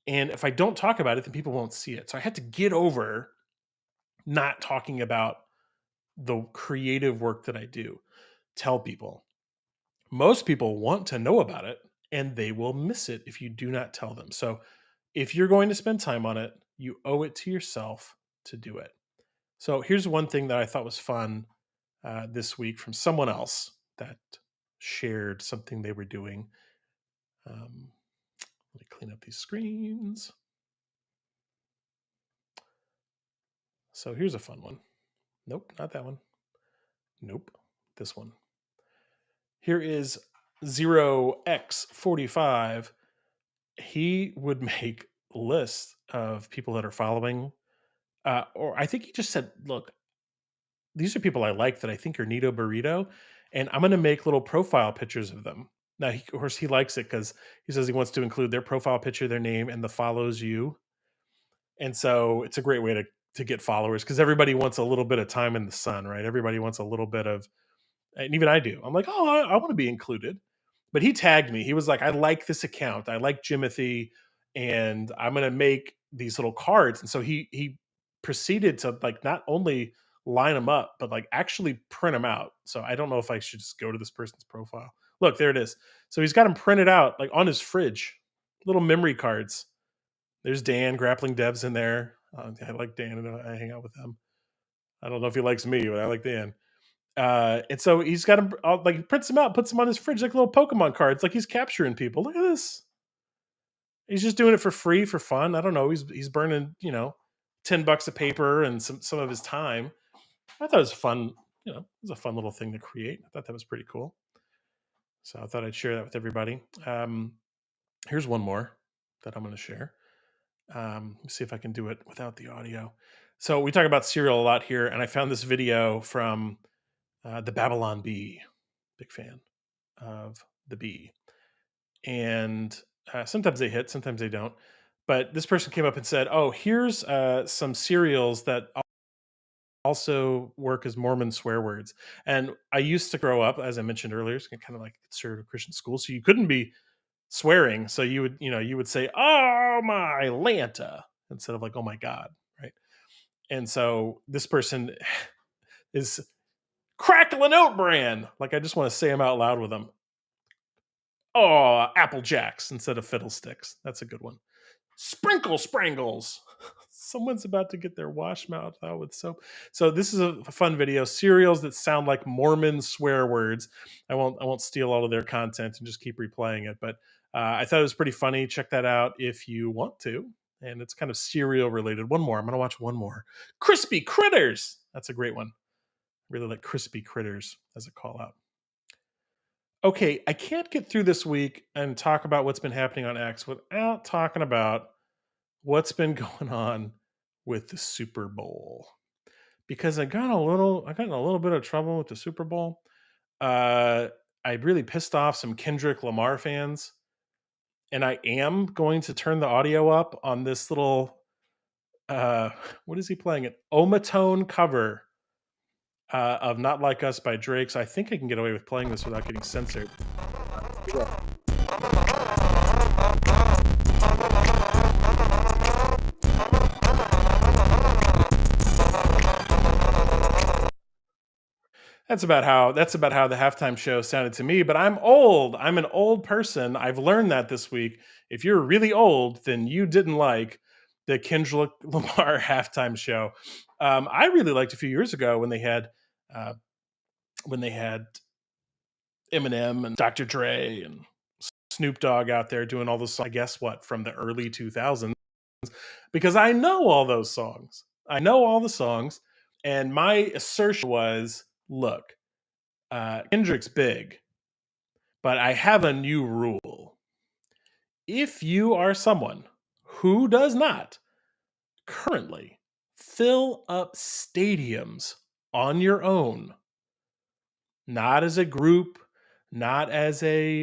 And if I don't talk about it, then people won't see it. So I had to get over not talking about the creative work that I do, tell people. Most people want to know about it, and they will miss it if you do not tell them. So if you're going to spend time on it, you owe it to yourself to do it. So here's one thing that I thought was fun this week from someone else that shared something they were doing. Let me clean up these screens. So here's a fun one. Nope, not that one. Nope, this one. Here is 0x45. He would make lists of people that are following. Or I think he just said, look, these are people I like that I think are Nito Burrito, and I'm going to make little profile pictures of them. Now, of course, he likes it because he says he wants to include their profile picture, their name, and the follows you. And so it's a great way to get followers because everybody wants a little bit of time in the sun, right? Everybody wants a little bit of, and even I do. I'm like, oh, I want to be included. But he tagged me. He was like, I like this account. I like Jimothy, and I'm gonna make these little cards. And so he proceeded to like not only line them up, but like actually print them out. So I don't know if I should just go to this person's profile. Look, there it is. So he's got them printed out like on his fridge, little memory cards. There's Dan, Grappling Devs in there. I like Dan, and I hang out with him. I don't know if he likes me, but I like Dan. And so he's got him like he prints them out, puts them on his fridge like little Pokemon cards, like he's capturing people. Look at this. He's just doing it for free, for fun. I don't know. He's burning, $10 a paper and some of his time. I thought it was fun. It was a fun little thing to create. I thought that was pretty cool. So I thought I'd share that with everybody. Here's one more that I'm going to share. Let's see if I can do it without the audio. So we talk about cereal a lot here, and I found this video from the Babylon Bee. Big fan of the Bee. And sometimes they hit, sometimes they don't. But this person came up and said, "Oh, here's some cereals that also work as Mormon swear words." And I used to grow up, as I mentioned earlier, it's kind of like a conservative Christian school, so you couldn't be swearing. So you would say, "Oh my Lanta," instead of like, "Oh my God," right? And so this person is crackling oat bran. Like I just want to say them out loud with them. Oh, Apple Jacks instead of fiddlesticks. That's a good one. Sprinkle Sprangles. Someone's about to get their wash mouth out with soap. So this is a fun video. Cereals that sound like Mormon swear words. I won't steal all of their content and just keep replaying it. But I thought it was pretty funny. Check that out if you want to. And it's kind of cereal related. One more. I'm gonna watch one more. Crispy Critters. That's a great one. I really like Crispy Critters as a call out. Okay, I can't get through this week and talk about what's been happening on X without talking about what's been going on with the Super Bowl. Because I got in a little bit of trouble with the Super Bowl. Uh, I really pissed off some Kendrick Lamar fans, and I am going to turn the audio up on this little uh, what is he playing? An Omatone cover of "Not Like Us" by Drake. So I think I can get away with playing this without getting censored. That's about how the halftime show sounded to me, but I'm old. I'm an old person. I've learned that this week. If you're really old, then you didn't like the Kendrick Lamar halftime show. I really liked a few years ago uh, when they had Eminem and Dr. Dre and Snoop Dogg out there doing all those songs, I guess what, from the early 2000s, because I know all those songs. I know all the songs, and my assertion was, look, Kendrick's big, but I have a new rule. If you are someone who does not currently fill up stadiums on your own, not as a group, not as uh,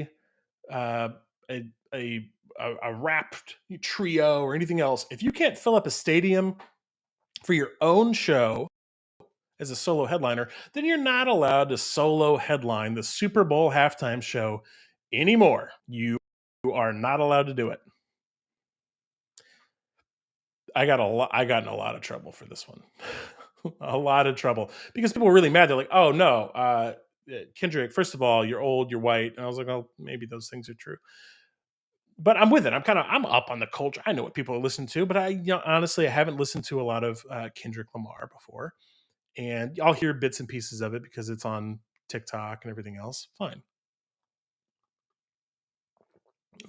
a, a a rap trio or anything else, if you can't fill up a stadium for your own show as a solo headliner, then you're not allowed to solo headline the Super Bowl halftime show anymore. You are not allowed to do it. I got in a lot of trouble for this one. A lot of trouble because people were really mad. They're like, "Oh no, Kendrick, first of all, you're old, you're white." And I was like, "Oh, maybe those things are true." But I'm with it. I'm up on the culture. I know what people listen to, but honestly, I haven't listened to a lot of Kendrick Lamar before, and I'll hear bits and pieces of it because it's on TikTok and everything else. Fine.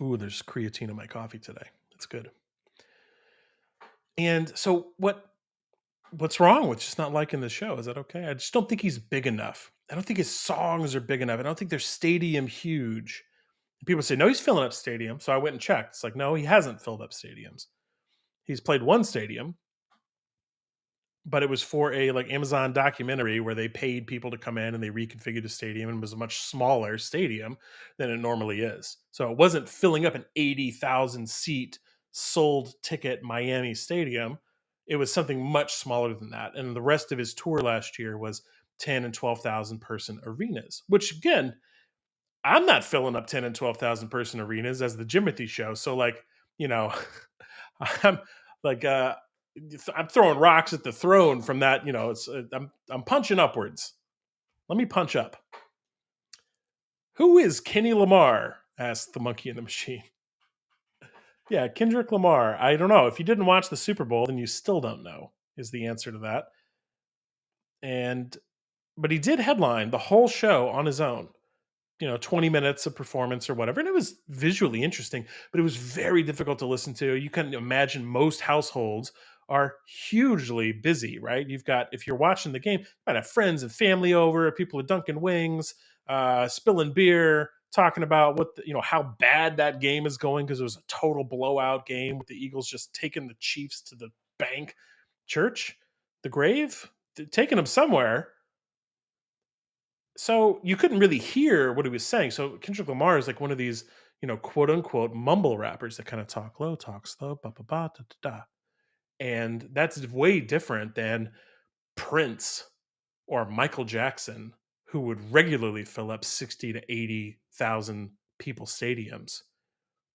Ooh, there's creatine in my coffee today. That's good. And so what's wrong with just not liking the show? Is that okay? I just don't think he's big enough. I don't think his songs are big enough. I don't think they're stadium huge. People say, no, he's filling up stadiums. So I went and checked. It's like, no, he hasn't filled up stadiums. He's played one stadium, but it was for a like Amazon documentary where they paid people to come in and they reconfigured the stadium and it was a much smaller stadium than it normally is. So it wasn't filling up an 80,000 seat sold ticket Miami stadium. It was something much smaller than that. And the rest of his tour last year was 10 and 12,000 person arenas, which again, I'm not filling up 10 and 12,000 person arenas as the Jimothy show. So like, you know, I'm like I'm throwing rocks at the throne from that. You know, I'm punching upwards. Let me punch up. Who is Kenny Lamar? Asked the monkey in the machine. Yeah, Kendrick Lamar. I don't know. If you didn't watch the Super Bowl, then you still don't know. Is the answer to that? And but he did headline the whole show on his own. 20 minutes of performance or whatever. And it was visually interesting, but it was very difficult to listen to. You can imagine most households are hugely busy, right? If you're watching the game, you might have friends and family over, people are dunking wings, spilling beer, talking about how bad that game is going because it was a total blowout game with the Eagles just taking the Chiefs to the bank, church, the grave, taking them somewhere. So you couldn't really hear what he was saying. So Kendrick Lamar is like one of these, quote unquote mumble rappers that kind of talk low, talk slow, ba ba ba da da da. And that's way different than Prince or Michael Jackson, who would regularly fill up 60 to 80,000 people stadiums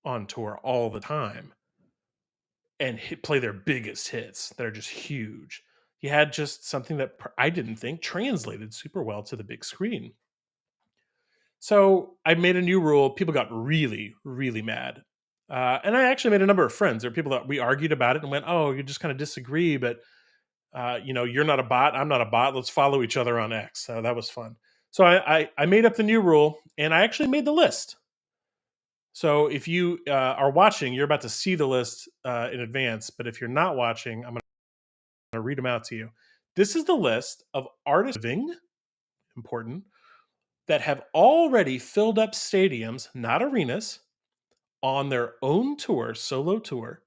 on tour all the time and play their biggest hits that are just huge. He had just something that I didn't think translated super well to the big screen. So I made a new rule. People got really, really mad. And I actually made a number of friends. There are people that we argued about it and went, "Oh, you just kind of disagree, but you're not a bot. I'm not a bot. Let's follow each other on X." So that was fun. So I made up the new rule, and I actually made the list. So if you are watching, you're about to see the list in advance. But if you're not watching, I'm going to read them out to you. This is the list of artists living, important, that have already filled up stadiums, not arenas, on their own tour, solo tour,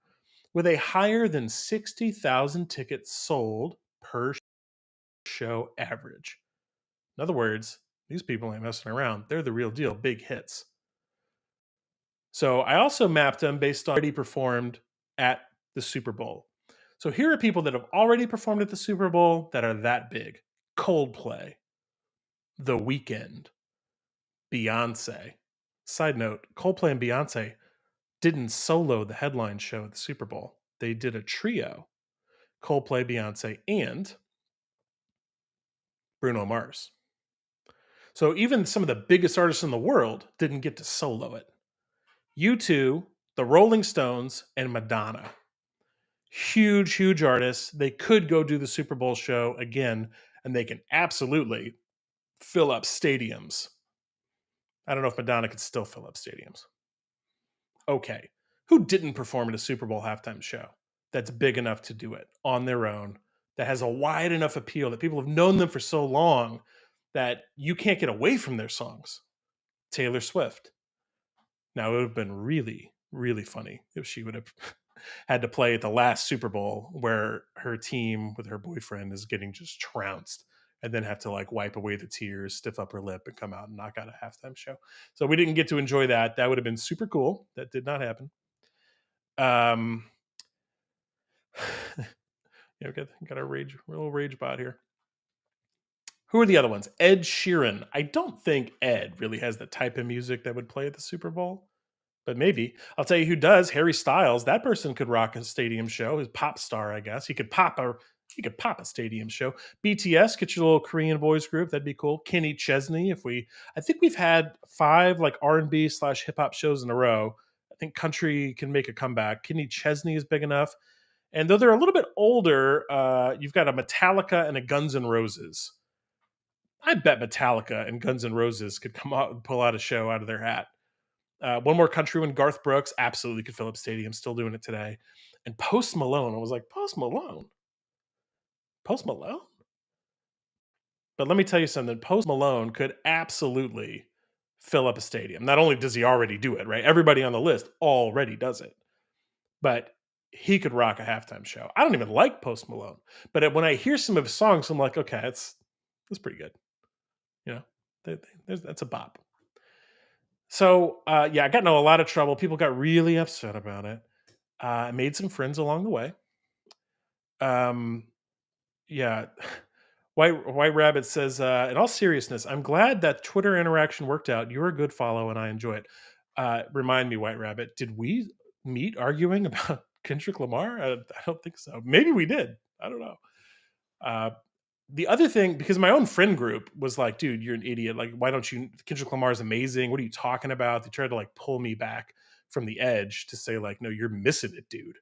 with a higher than 60,000 tickets sold per show average. In other words, these people ain't messing around. They're the real deal, big hits. So I also mapped them based on already performed at the Super Bowl. So here are people that have already performed at the Super Bowl that are that big: Coldplay, The Weeknd, Beyonce. Side note: Coldplay and Beyonce didn't solo the headline show at the Super Bowl. They did a trio: Coldplay, Beyonce, and Bruno Mars. So even some of the biggest artists in the world didn't get to solo it. U2, the Rolling Stones, and Madonna. Huge, huge artists. They could go do the Super Bowl show again, and they can absolutely fill up stadiums. I don't know if Madonna could still fill up stadiums. Okay. Who didn't perform at a Super Bowl halftime show that's big enough to do it on their own, that has a wide enough appeal, that people have known them for so long that you can't get away from their songs? Taylor Swift. Now, it would have been really, really funny if she would have had to play at the last Super Bowl where her team with her boyfriend is getting just trounced, and then have to like wipe away the tears, stiff up her lip, and come out and knock out a halftime show. So we didn't get to enjoy that. That would have been super cool. That did not happen. Um, yeah, got a real rage bot here. Who are the other ones? Ed Sheeran. I don't think Ed really has the type of music that would play at the Super Bowl, but maybe. I'll tell you who does. Harry Styles. That person could rock a stadium show. His pop star, I guess. He could pop a stadium show. BTS, get your little Korean boys group. That'd be cool. Kenny Chesney. I think we've had 5 like R&B / hip hop shows in a row. I think country can make a comeback. Kenny Chesney is big enough. And though they're a little bit older, you've got a Metallica and a Guns N' Roses. I bet Metallica and Guns N' Roses could come out and pull out a show out of their hat. One more country one, Garth Brooks, absolutely could fill up stadiums, still doing it today. And Post Malone, I was like, Post Malone? Post Malone? But let me tell you something, Post Malone could absolutely fill up a stadium. Not only does he already do it, right? Everybody on the list already does it. But he could rock a halftime show. I don't even like Post Malone. But when I hear some of his songs, I'm like, okay, that's pretty good. You know, that's a bop. So, yeah, I got in a lot of trouble. People got really upset about it. I made some friends along the way. Um, yeah. White Rabbit says, in all seriousness, I'm glad that Twitter interaction worked out. You're a good follow, and I enjoy it. Remind me, White Rabbit, did we meet arguing about Kendrick Lamar? I don't think so. Maybe we did. I don't know. Uh, the other thing, because my own friend group was like, dude, you're an idiot. Like, why don't you? Kendrick Lamar is amazing. What are you talking about? They tried to like pull me back from the edge to say, like, no, you're missing it, dude.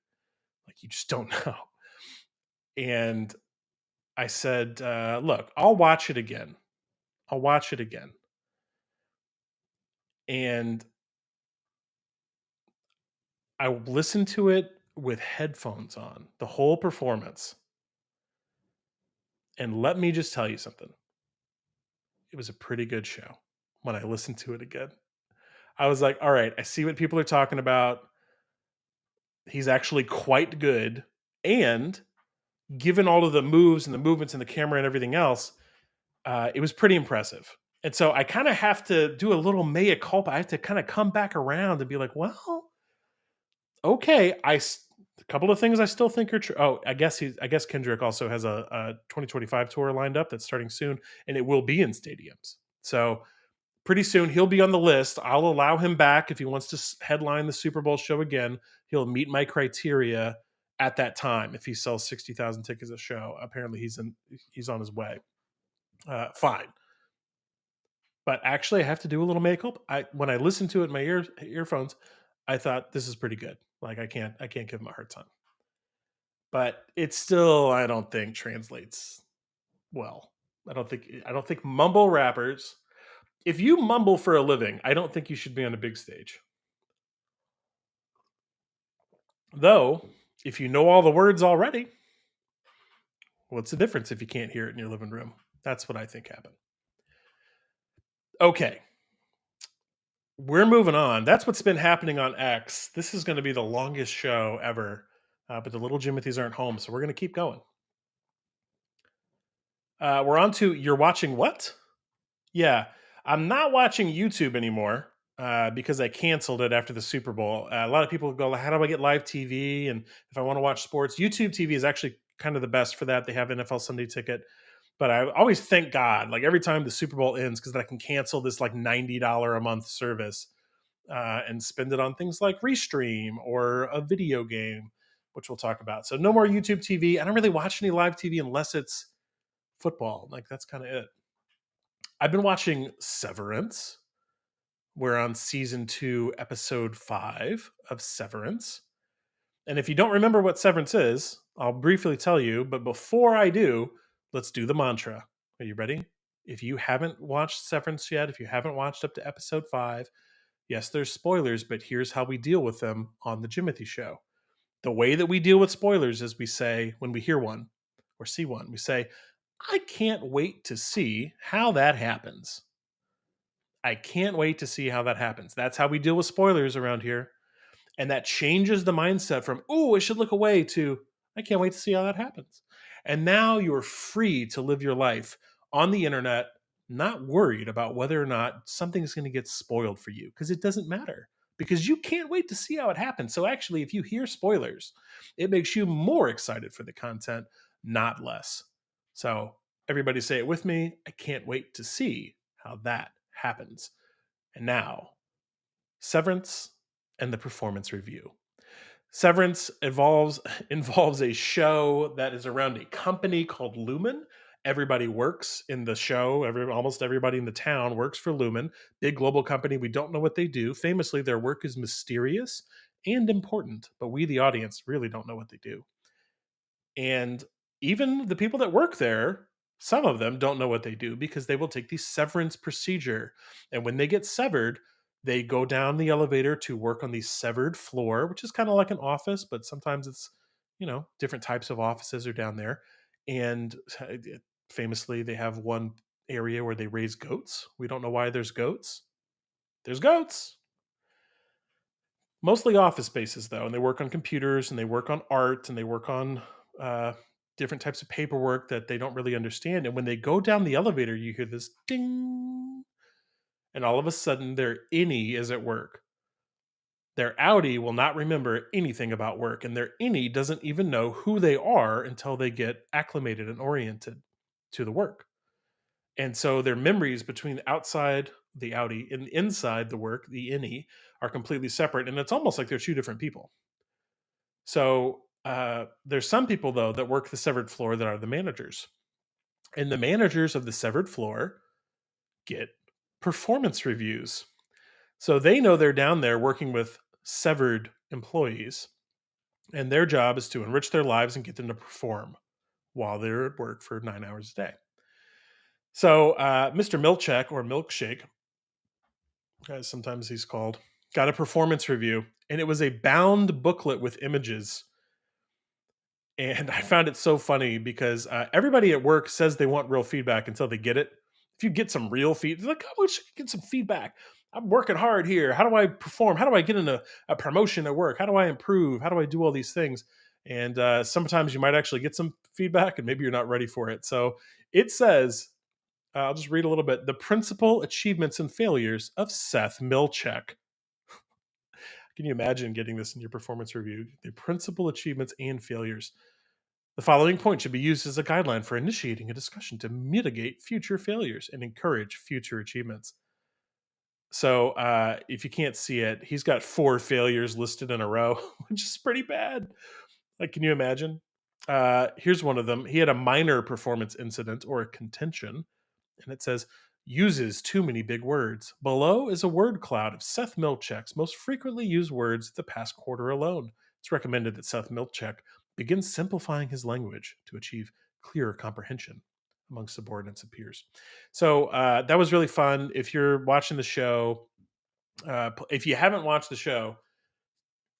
Like, you just don't know. And I said, look, I'll watch it again. I'll watch it again. And I listened to it with headphones on, the whole performance. And let me just tell you something. It was a pretty good show when I listened to it again. I was like, all right, I see what people are talking about. He's actually quite good. And given all of the moves and the movements and the camera and everything else, it was pretty impressive. And so I kind of have to do a little mea culpa. I have to kind of come back around and be like, well, okay, a couple of things I still think are true. Oh, I guess Kendrick also has a 2025 tour lined up that's starting soon, and it will be in stadiums. So pretty soon he'll be on the list. I'll allow him back if he wants to headline the Super Bowl show again. He'll meet my criteria at that time if he sells 60,000 tickets a show. Apparently he's on his way. Fine. But actually, I have to do a little mea culpa. When I listened to it in my earphones, I thought this is pretty good. Like I can't give him a hard time. But it still, I don't think translates well. I don't think mumble rappers. If you mumble for a living, I don't think you should be on a big stage. Though, if you know all the words already, what's the difference if you can't hear it in your living room? That's what I think happened. Okay. We're moving on. That's what's been happening on X. This is going to be the longest show ever, but the little Jimothys aren't home, so we're going to keep going. We're on to You're Watching What? Yeah, I'm not watching YouTube anymore. because I canceled it after the Super Bowl. A lot of people go, "How do I get live TV?" And if I want to watch sports, YouTube TV is actually kind of the best for that. They have NFL Sunday Ticket, but I always thank God, like every time the Super Bowl ends, because then I can cancel this like $90 a month service and spend it on things like Restream or a video game, which we'll talk about. So no more YouTube TV. I don't really watch any live TV unless it's football. Like that's kind of it. I've been watching Severance. We're on season 2, episode 5 of Severance. And if you don't remember what Severance is, I'll briefly tell you. But before I do, let's do the mantra. Are you ready? If you haven't watched Severance yet, if you haven't watched up to episode 5, yes, there's spoilers, but here's how we deal with them on the Jimothy show. The way that we deal with spoilers is we say, when we hear one or see one, we say, I can't wait to see how that happens. I can't wait to see how that happens. That's how we deal with spoilers around here. And that changes the mindset from, oh, I should look away to, I can't wait to see how that happens. And now you're free to live your life on the internet, not worried about whether or not something's going to get spoiled for you, because it doesn't matter, because you can't wait to see how it happens. So actually, if you hear spoilers, it makes you more excited for the content, not less. So everybody say it with me. I can't wait to see how that happens. And now, Severance and the performance review. Severance involves a show that is around a company called Lumen. Everybody works in the show. Almost everybody in the town works for Lumen, big global company. We don't know what they do. Famously, their work is mysterious and important, but we, the audience, really don't know what they do. And even the people that work there, some of them don't know what they do because they will take the severance procedure. And when they get severed, they go down the elevator to work on the severed floor, which is kind of like an office, but sometimes it's, different types of offices are down there. And famously, they have one area where they raise goats. We don't know why there's goats. There's goats. Mostly office spaces though, and they work on computers and they work on art and they work on uh, different types of paperwork that they don't really understand. And when they go down the elevator, you hear this ding, and all of a sudden their innie is at work. Their outie will not remember anything about work, and their innie doesn't even know who they are until they get acclimated and oriented to the work. And so their memories between the outside, the outie, and inside the work, the innie, are completely separate. And it's almost like they're two different people. So there's some people though that work the severed floor that are the managers, and the managers of the severed floor get performance reviews. So they know they're down there working with severed employees, and their job is to enrich their lives and get them to perform while they're at work for 9 hours a day. So Mr. Milkshake, or Milkshake, as sometimes he's called, got a performance review, and it was a bound booklet with images. And I found it so funny because everybody at work says they want real feedback until they get it. If you get some real feedback, like, I wish I could get some feedback. I'm working hard here. How do I perform? How do I get into a promotion at work? How do I improve? How do I do all these things? And sometimes you might actually get some feedback and maybe you're not ready for it. So it says, I'll just read a little bit. The principal achievements and failures of Seth Milchek. Can you imagine getting this in your performance review? The principal achievements and failures. The following point should be used as a guideline for initiating a discussion to mitigate future failures and encourage future achievements. So, if you can't see it, he's got 4 failures listed in a row, which is pretty bad. Like, can you imagine? Here's one of them. He had a minor performance incident or a contention, and it says, uses too many big words. Below is a word cloud of Seth Milchek's most frequently used words the past quarter alone. It's recommended that Seth Milchek begin simplifying his language to achieve clearer comprehension among subordinates and peers. So that was really fun. If you're watching the show, if you haven't watched the show,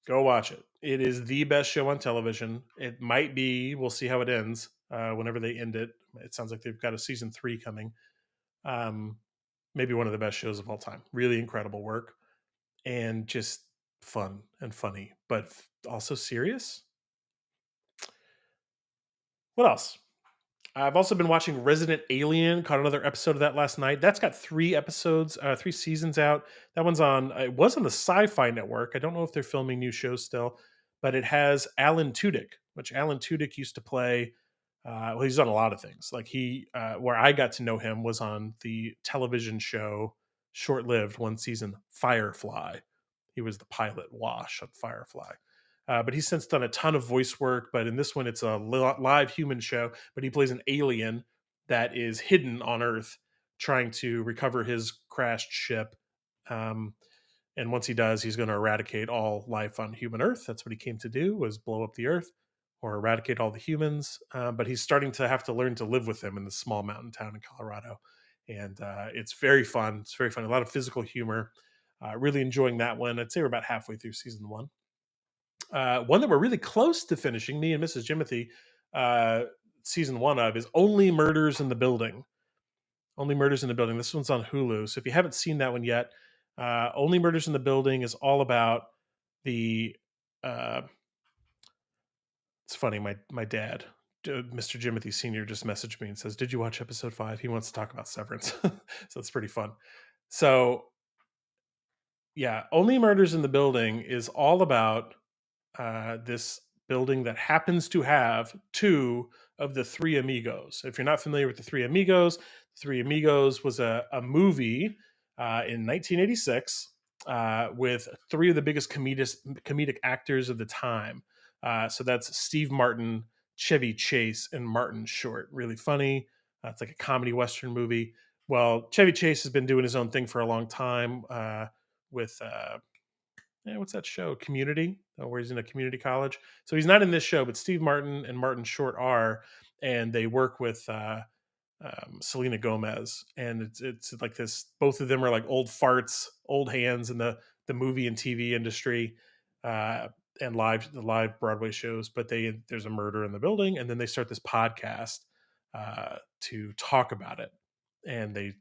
go watch it. It is the best show on television. It might be. We'll see how it ends. Whenever they end it, it sounds like they've got a season 3 coming. Um, Maybe one of the best shows of all time. Really incredible work and just fun and funny, but also serious. What else? I've also been watching Resident Alien. Caught another episode of that last night. That's got 3 episodes, 3 seasons out. That one's on. It was on the Sci-Fi Network. I don't know if they're filming new shows still, but it has Alan Tudyk, which Alan Tudyk used to play. Well, he's done a lot of things. Like where I got to know him was on the television show, short-lived, 1 season, Firefly. He was the pilot Wash on Firefly. But he's since done a ton of voice work. But in this one, it's a live human show. But he plays an alien that is hidden on Earth, trying to recover his crashed ship. Um, and once he does, he's going to eradicate all life on human Earth. That's what he came to do: was blow up the Earth or eradicate all the humans. But he's starting to have to learn to live with them in this small mountain town in Colorado, and it's very fun. It's very fun. A lot of physical humor. Really enjoying that one. I'd say we're about halfway through season one. One that we're really close to finishing, me and Mrs. Jimothy, uh, season one of, is Only Murders in the Building. Only Murders in the Building. This one's on Hulu. So if you haven't seen that one yet, Only Murders in the Building is all about the. Uh, it's funny. My dad, Mr. Jimothy Senior, just messaged me and says, "Did you watch episode 5?" He wants to talk about Severance, so it's pretty fun. So yeah, Only Murders in the Building is all about this building that happens to have 2 of the Three Amigos. If you're not familiar with the Three Amigos was a movie in 1986 with 3 of the biggest comedic actors of the time. So that's Steve Martin, Chevy Chase, and Martin Short. Really funny. It's like a comedy western movie. Well, Chevy Chase has been doing his own thing for a long time with what's that show? Community, where he's in a community college. So he's not in this show, but Steve Martin and Martin Short are, and they work with Selena Gomez, and it's like this. Both of them are like old farts, old hands in the movie and TV industry, uh, and the live Broadway shows. But there's a murder in the building, and then they start this podcast to talk about it, and they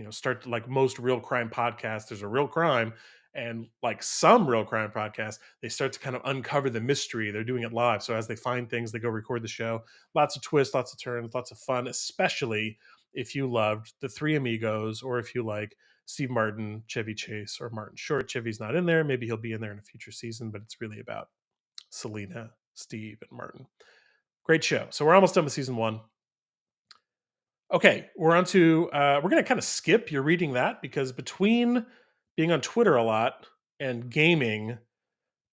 start like most real crime podcasts. There's a real crime, and like some real crime podcasts, they start to kind of uncover the mystery. They're doing it live, so as they find things, they go record the show. Lots of twists, lots of turns, lots of fun, especially if you loved the Three Amigos, or if you like Steve Martin, Chevy Chase, or Martin Short. Chevy's not in there. Maybe he'll be in there in a future season, but it's really about Selena, Steve, and Martin. Great show. So we're almost done with season one. Okay, we're on to we're going to kind of skip your reading that, because between being on Twitter a lot and gaming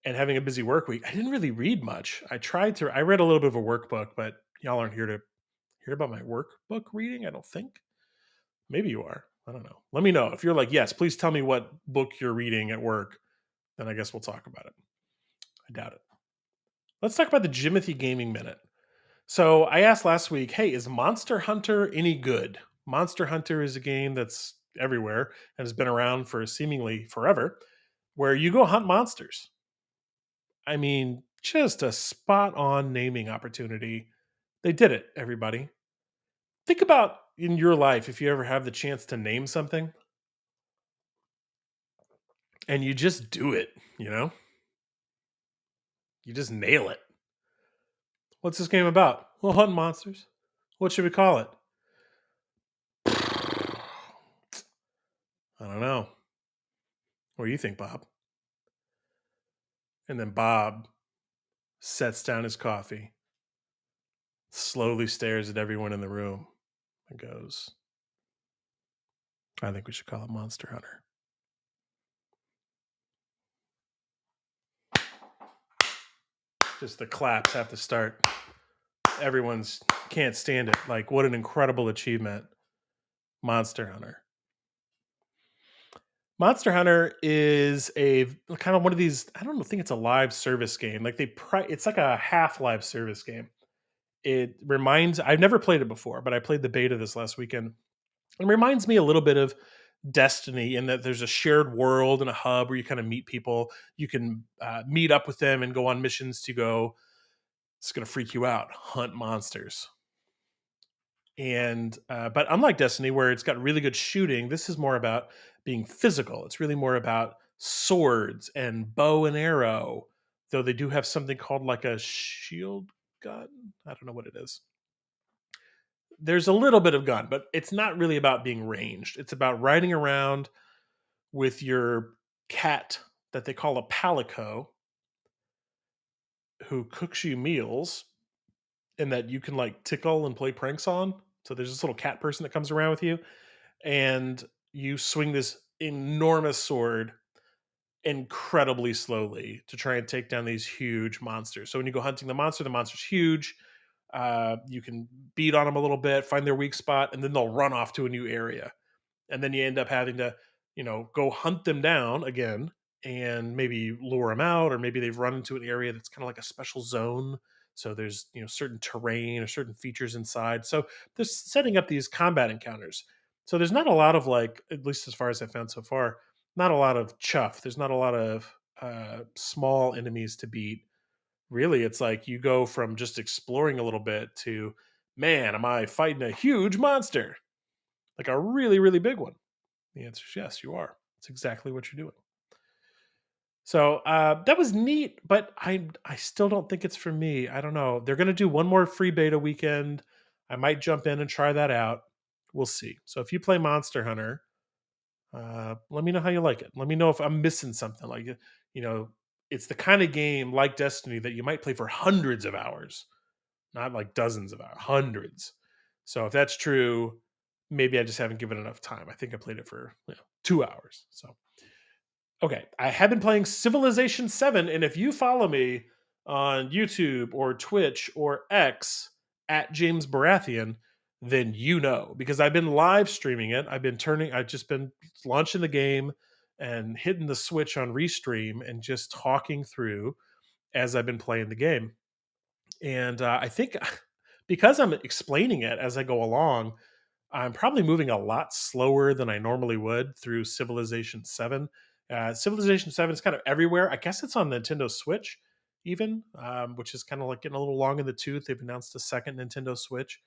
and having a busy work week, I didn't really read much. I read a little bit of a workbook, but y'all aren't here to hear about my workbook reading, I don't think. Maybe you are. I don't know. Let me know. If you're like, yes, please tell me what book you're reading at work, then I guess we'll talk about it. I doubt it. Let's talk about the Jimothy Gaming Minute. So I asked last week, hey, is Monster Hunter any good? Monster Hunter is a game that's everywhere and has been around for seemingly forever, where you go hunt monsters. I mean, just a spot on naming opportunity. They did it, everybody. Think about in your life if you ever have the chance to name something and you just do it, you know? You just nail it. What's this game about? Well, hunting monsters. What should we call it? I don't know. What do you think, Bob? And then Bob sets down his coffee, slowly stares at everyone in the room, and goes, I think we should call it Monster Hunter. Just the claps have to start. Everyone's can't stand it. Like, what an incredible achievement. Monster Hunter. Monster Hunter is a kind of one of these, I don't think it's a live service game. Like it's like a half live service game. I've never played it before, but I played the beta this last weekend. It reminds me a little bit of Destiny, in that there's a shared world and a hub where you kind of meet people. You can meet up with them and go on missions to go. It's going to freak you out. Hunt monsters. And but unlike Destiny, where it's got really good shooting, this is more about being physical. It's really more about swords and bow and arrow. Though they do have something called like a shield gun. I don't know what it is. There's a little bit of gun, but it's not really about being ranged. It's about riding around with your cat that they call a palico, who cooks you meals and that you can like tickle and play pranks on. So there's this little cat person that comes around with you, and you swing this enormous sword incredibly slowly to try and take down these huge monsters. So when you go hunting the monster's huge. You can beat on them a little bit, find their weak spot, and then they'll run off to a new area. And then you end up having to, go hunt them down again and maybe lure them out, or maybe they've run into an area that's kind of like a special zone. So there's, certain terrain or certain features inside. So there's setting up these combat encounters. So there's not a lot of like, at least as far as I've found so far, not a lot of chuff. There's not a lot of small enemies to beat. Really, it's like you go from just exploring a little bit to, man, am I fighting a huge monster? Like a really, really big one. The answer is yes, you are. It's exactly what you're doing. So that was neat, but I still don't think it's for me. I don't know. They're gonna do one more free beta weekend. I might jump in and try that out. We'll see. So if you play Monster Hunter, let me know how you like it. Let me know if I'm missing something. Like, you know, it's the kind of game like Destiny that you might play for hundreds of hours, not like dozens of hours, hundreds. So if that's true, maybe I just haven't given it enough time. I think I played it for 2 hours. So okay, I have been playing Civilization 7, and if you follow me on YouTube or Twitch or X at James Baratheon, then you know, because I've been live streaming it. I've just been launching the game and hitting the switch on restream and just talking through as I've been playing the game. And I think because I'm explaining it as I go along, I'm probably moving a lot slower than I normally would through Civilization 7. Civilization 7 is kind of everywhere. I guess it's on Nintendo Switch, even, which is kind of like getting a little long in the tooth. They've announced a second Nintendo Switch,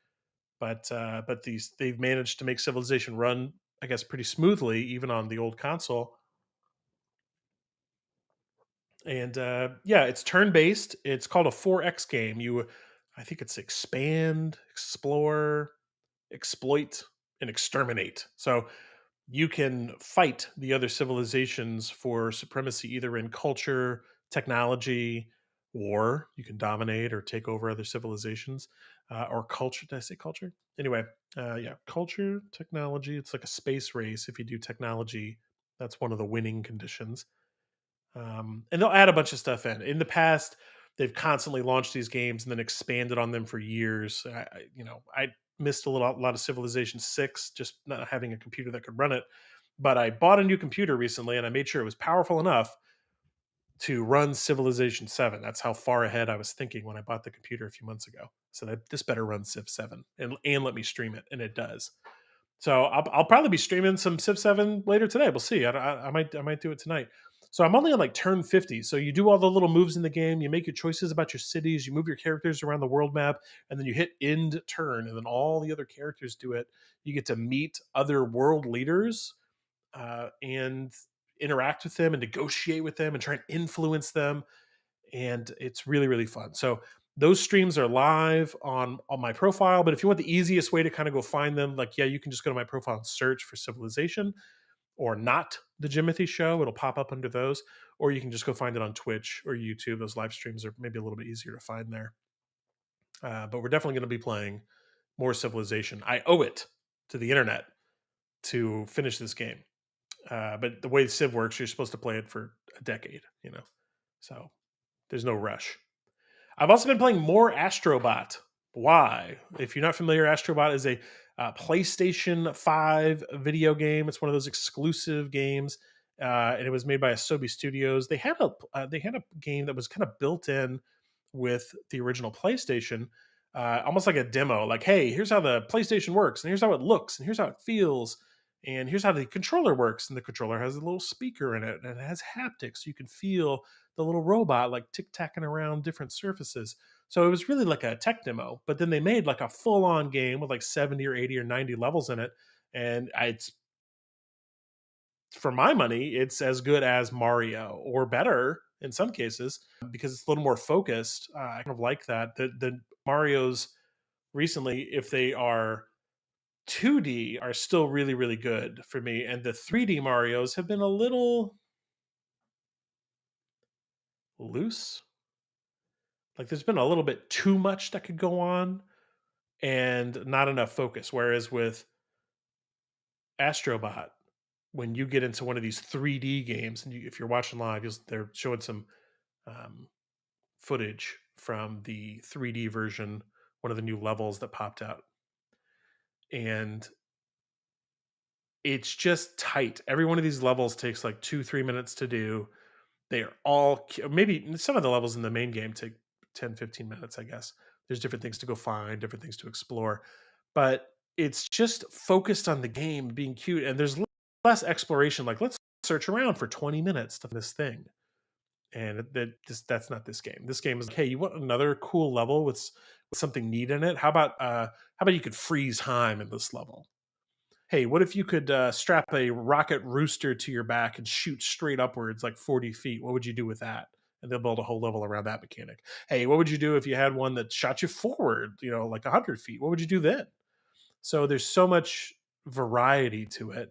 but they've managed to make Civilization run, I guess, pretty smoothly, even on the old console. And yeah, it's turn based. It's called a 4X game. I think it's expand, explore, exploit, and exterminate. So you can fight the other civilizations for supremacy either in culture, technology, war. You can dominate or take over other civilizations, or culture. Did I say culture? Anyway, yeah, culture, technology. It's like a space race. If you do technology, that's one of the winning conditions. And they'll add a bunch of stuff in. In the past, they've constantly launched these games and then expanded on them for years. I missed a lot of Civilization 6 just not having a computer that could run it. But I bought a new computer recently and I made sure it was powerful enough to run Civilization 7. That's how far ahead I was thinking when I bought the computer a few months ago. So that this better run Civ 7 and let me stream it, and it does. So I'll probably be streaming some Civ 7 later today. We'll see. I might do it tonight. So I'm only on like turn 50. So you do all the little moves in the game. You make your choices about your cities. You move your characters around the world map, and then you hit end turn, and then all the other characters do it. You get to meet other world leaders and interact with them and negotiate with them and try and influence them, and it's really really fun. So those streams are live on my profile, but if you want the easiest way to kind of go find them, like, yeah, you can just go to my profile and search for Civilization or not the Jimothy show. It'll pop up under those, or you can just go find it on Twitch or YouTube. Those live streams are maybe a little bit easier to find there. But we're definitely going to be playing more Civilization. I owe it to the internet to finish this game. But the way Civ works, you're supposed to play it for a decade. So there's no rush. I've also been playing more Astrobot. Why? If you're not familiar, Astrobot is a PlayStation 5 video game. It's one of those exclusive games, and it was made by Asobi Studios. They had a game that was kind of built in with the original PlayStation, almost like a demo. Like, hey, here's how the PlayStation works, and here's how it looks, and here's how it feels, and here's how the controller works. And the controller has a little speaker in it, and it has haptics. So you can feel the little robot like tic tacking around different surfaces. So it was really like a tech demo, but then they made like a full on game with like 70 or 80 or 90 levels in it. And it's, for my money, it's as good as Mario or better in some cases because it's a little more focused. I kind of like that. The Mario's recently, if they are 2D, are still really, really good for me. And the 3D Marios have been a little loose. Like there's been a little bit too much that could go on and not enough focus. Whereas with Astrobot, when you get into one of these 3D games, and if you're watching live, they're showing some um, footage from the 3D version, one of the new levels that popped out, and it's just tight. Every one of these levels takes like 2-3 minutes to do. They are all maybe some of the levels in the main game take 10-15 minutes, I guess. There's different things to go find, different things to explore, but it's just focused on the game being cute, and there's less exploration. Like let's search around for 20 minutes to find this thing, and that's not this game. This game is like, hey, you want another cool level with something neat in it? How about you could freeze time in this level? Hey, what if you could strap a rocket rooster to your back and shoot straight upwards like 40 feet? What would you do with that? And they'll build a whole level around that mechanic. Hey, what would you do if you had one that shot you forward, like 100 feet? What would you do then? So there's so much variety to it,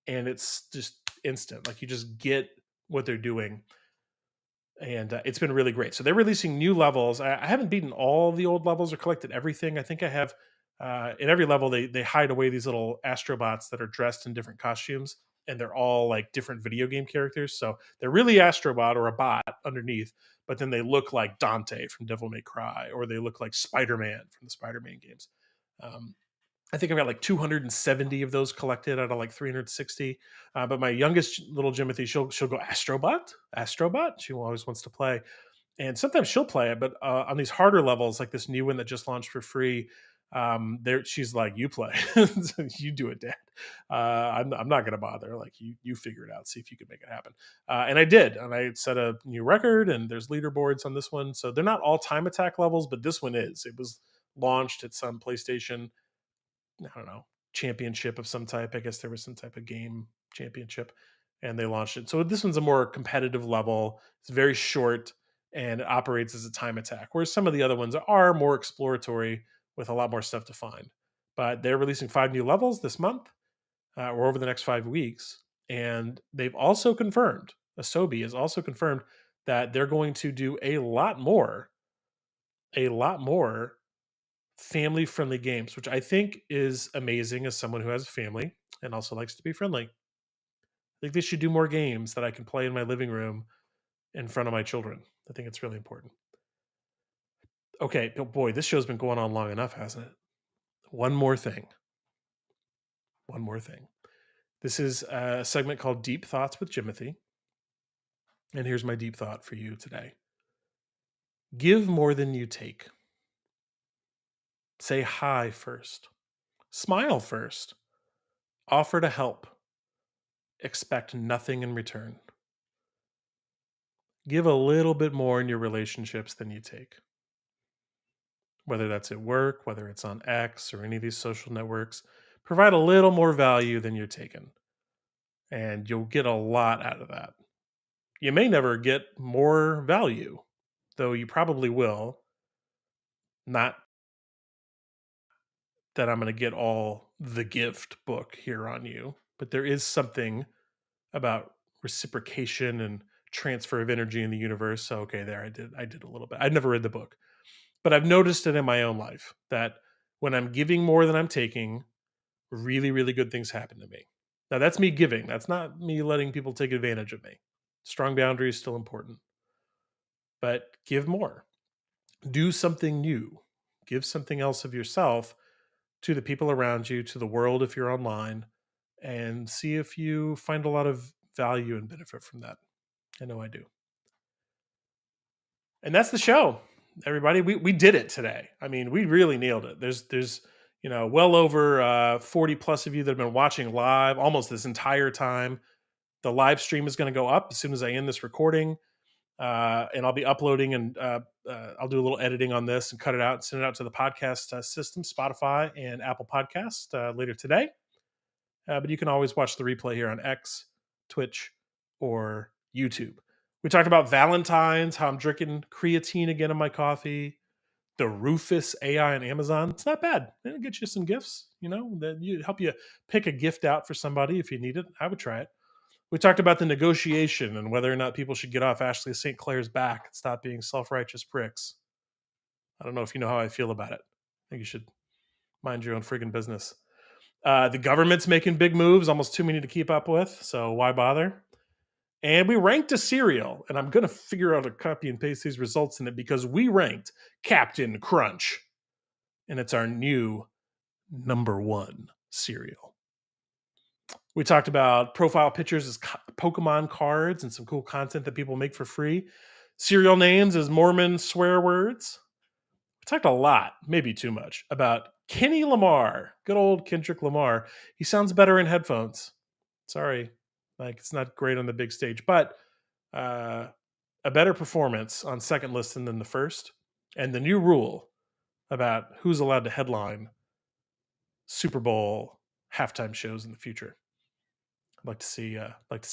and it's just instant. Like you just get what they're doing, and it's been really great. So they're releasing new levels. I haven't beaten all the old levels or collected everything. I think I have. In every level, they hide away these little astrobots that are dressed in different costumes, and they're all like different video game characters. So they're really astrobot or a bot underneath, but then they look like Dante from Devil May Cry, or they look like Spider Man from the Spider Man games. Um, I think I've got like 270 of those collected out of like 360. But my youngest little Jimothy, she'll go Astrobot, Astrobot. She always wants to play, and sometimes she'll play it. But on these harder levels, like this new one that just launched for free, there she's like, "You play, you do it, Dad. I'm not gonna bother. Like you figure it out. See if you can make it happen." And I did, and I set a new record. And there's leaderboards on this one, so they're not all time attack levels, but this one is. It was launched at some PlayStation, I don't know, championship of some type. I guess there was some type of game championship, and they launched it. So this one's a more competitive level. It's very short and it operates as a time attack, whereas some of the other ones are more exploratory with a lot more stuff to find. But they're releasing 5 new levels this month, or over the next 5 weeks, and they've also confirmed. Asobi has also confirmed that they're going to do a lot more family friendly games, which I think is amazing as someone who has a family and also likes to be friendly. I think they should do more games that I can play in my living room in front of my children. I think it's really important. Okay, oh boy, this show's been going on long enough, hasn't it? One more thing. One more thing. This is a segment called Deep Thoughts with Jimothy. And here's my deep thought for you today: give more than you take. Say hi first. Smile first. Offer to help. Expect nothing in return. Give a little bit more in your relationships than you take. Whether that's at work, whether it's on X or any of these social networks, provide a little more value than you're taking, and you'll get a lot out of that. You may never get more value, though you probably will. Not that I'm going to get all the gift book here on you, but there is something about reciprocation and transfer of energy in the universe. So okay, there I did a little bit. I'd never read the book, but I've noticed it in my own life that when I'm giving more than I'm taking, really, really good things happen to me. Now, that's me giving. That's not me letting people take advantage of me. Strong boundaries still important, but give more. Do something new. Give something else of yourself to the people around you, to the world if you're online, and see if you find a lot of value and benefit from that. I know I do. And that's the show, everybody. We did it today. I mean, we really nailed it. There's well over 40 plus of you that have been watching live almost this entire time. The live stream is going to go up as soon as I end this recording, and I'll be uploading, and I'll do a little editing on this and cut it out and send it out to the podcast system, Spotify and Apple Podcast later today. But you can always watch the replay here on X, Twitch, or YouTube. We talked about Valentine's, how I'm drinking creatine again in my coffee. the Rufus AI on Amazon. It's not bad. It'll get you some gifts, that you help you pick a gift out for somebody if you need it. I would try it. We talked about the negotiation and whether or not people should get off Ashley St. Clair's back and stop being self-righteous pricks. I don't know if you know how I feel about it. I think you should mind your own friggin' business. The government's making big moves, almost too many to keep up with, so why bother? And we ranked a cereal, and I'm going to figure out a copy and paste these results in it because we ranked Captain Crunch, and it's our new number one cereal. We talked about profile pictures as Pokemon cards and some cool content that people make for free. Cereal names as Mormon swear words. We talked a lot, maybe too much, about Kenny Lamar. Good old Kendrick Lamar. He sounds better in headphones. Sorry, it's not great on the big stage, but uh, a better performance on second listen than the first. And the new rule about who's allowed to headline Super Bowl halftime shows in the future. I'd like to see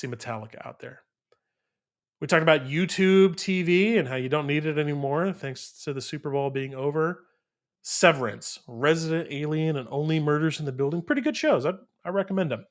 Metallica out there. We talked about YouTube TV and how you don't need it anymore thanks to the Super Bowl being over. Severance, Resident Alien, and Only Murders in the Building. Pretty good shows. I recommend them.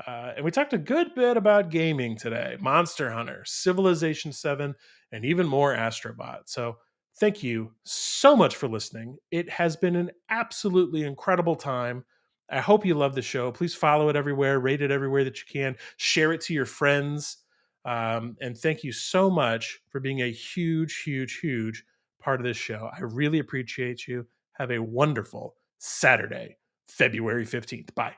And we talked a good bit about gaming today. Monster Hunter, Civilization 7, and even more Astrobot. So thank you so much for listening. It has been an absolutely incredible time. I hope you love the show. Please follow it everywhere, rate it everywhere that you can, share it to your friends. And thank you so much for being a huge, huge, huge part of this show. I really appreciate you. Have a wonderful Saturday, February 15th. Bye.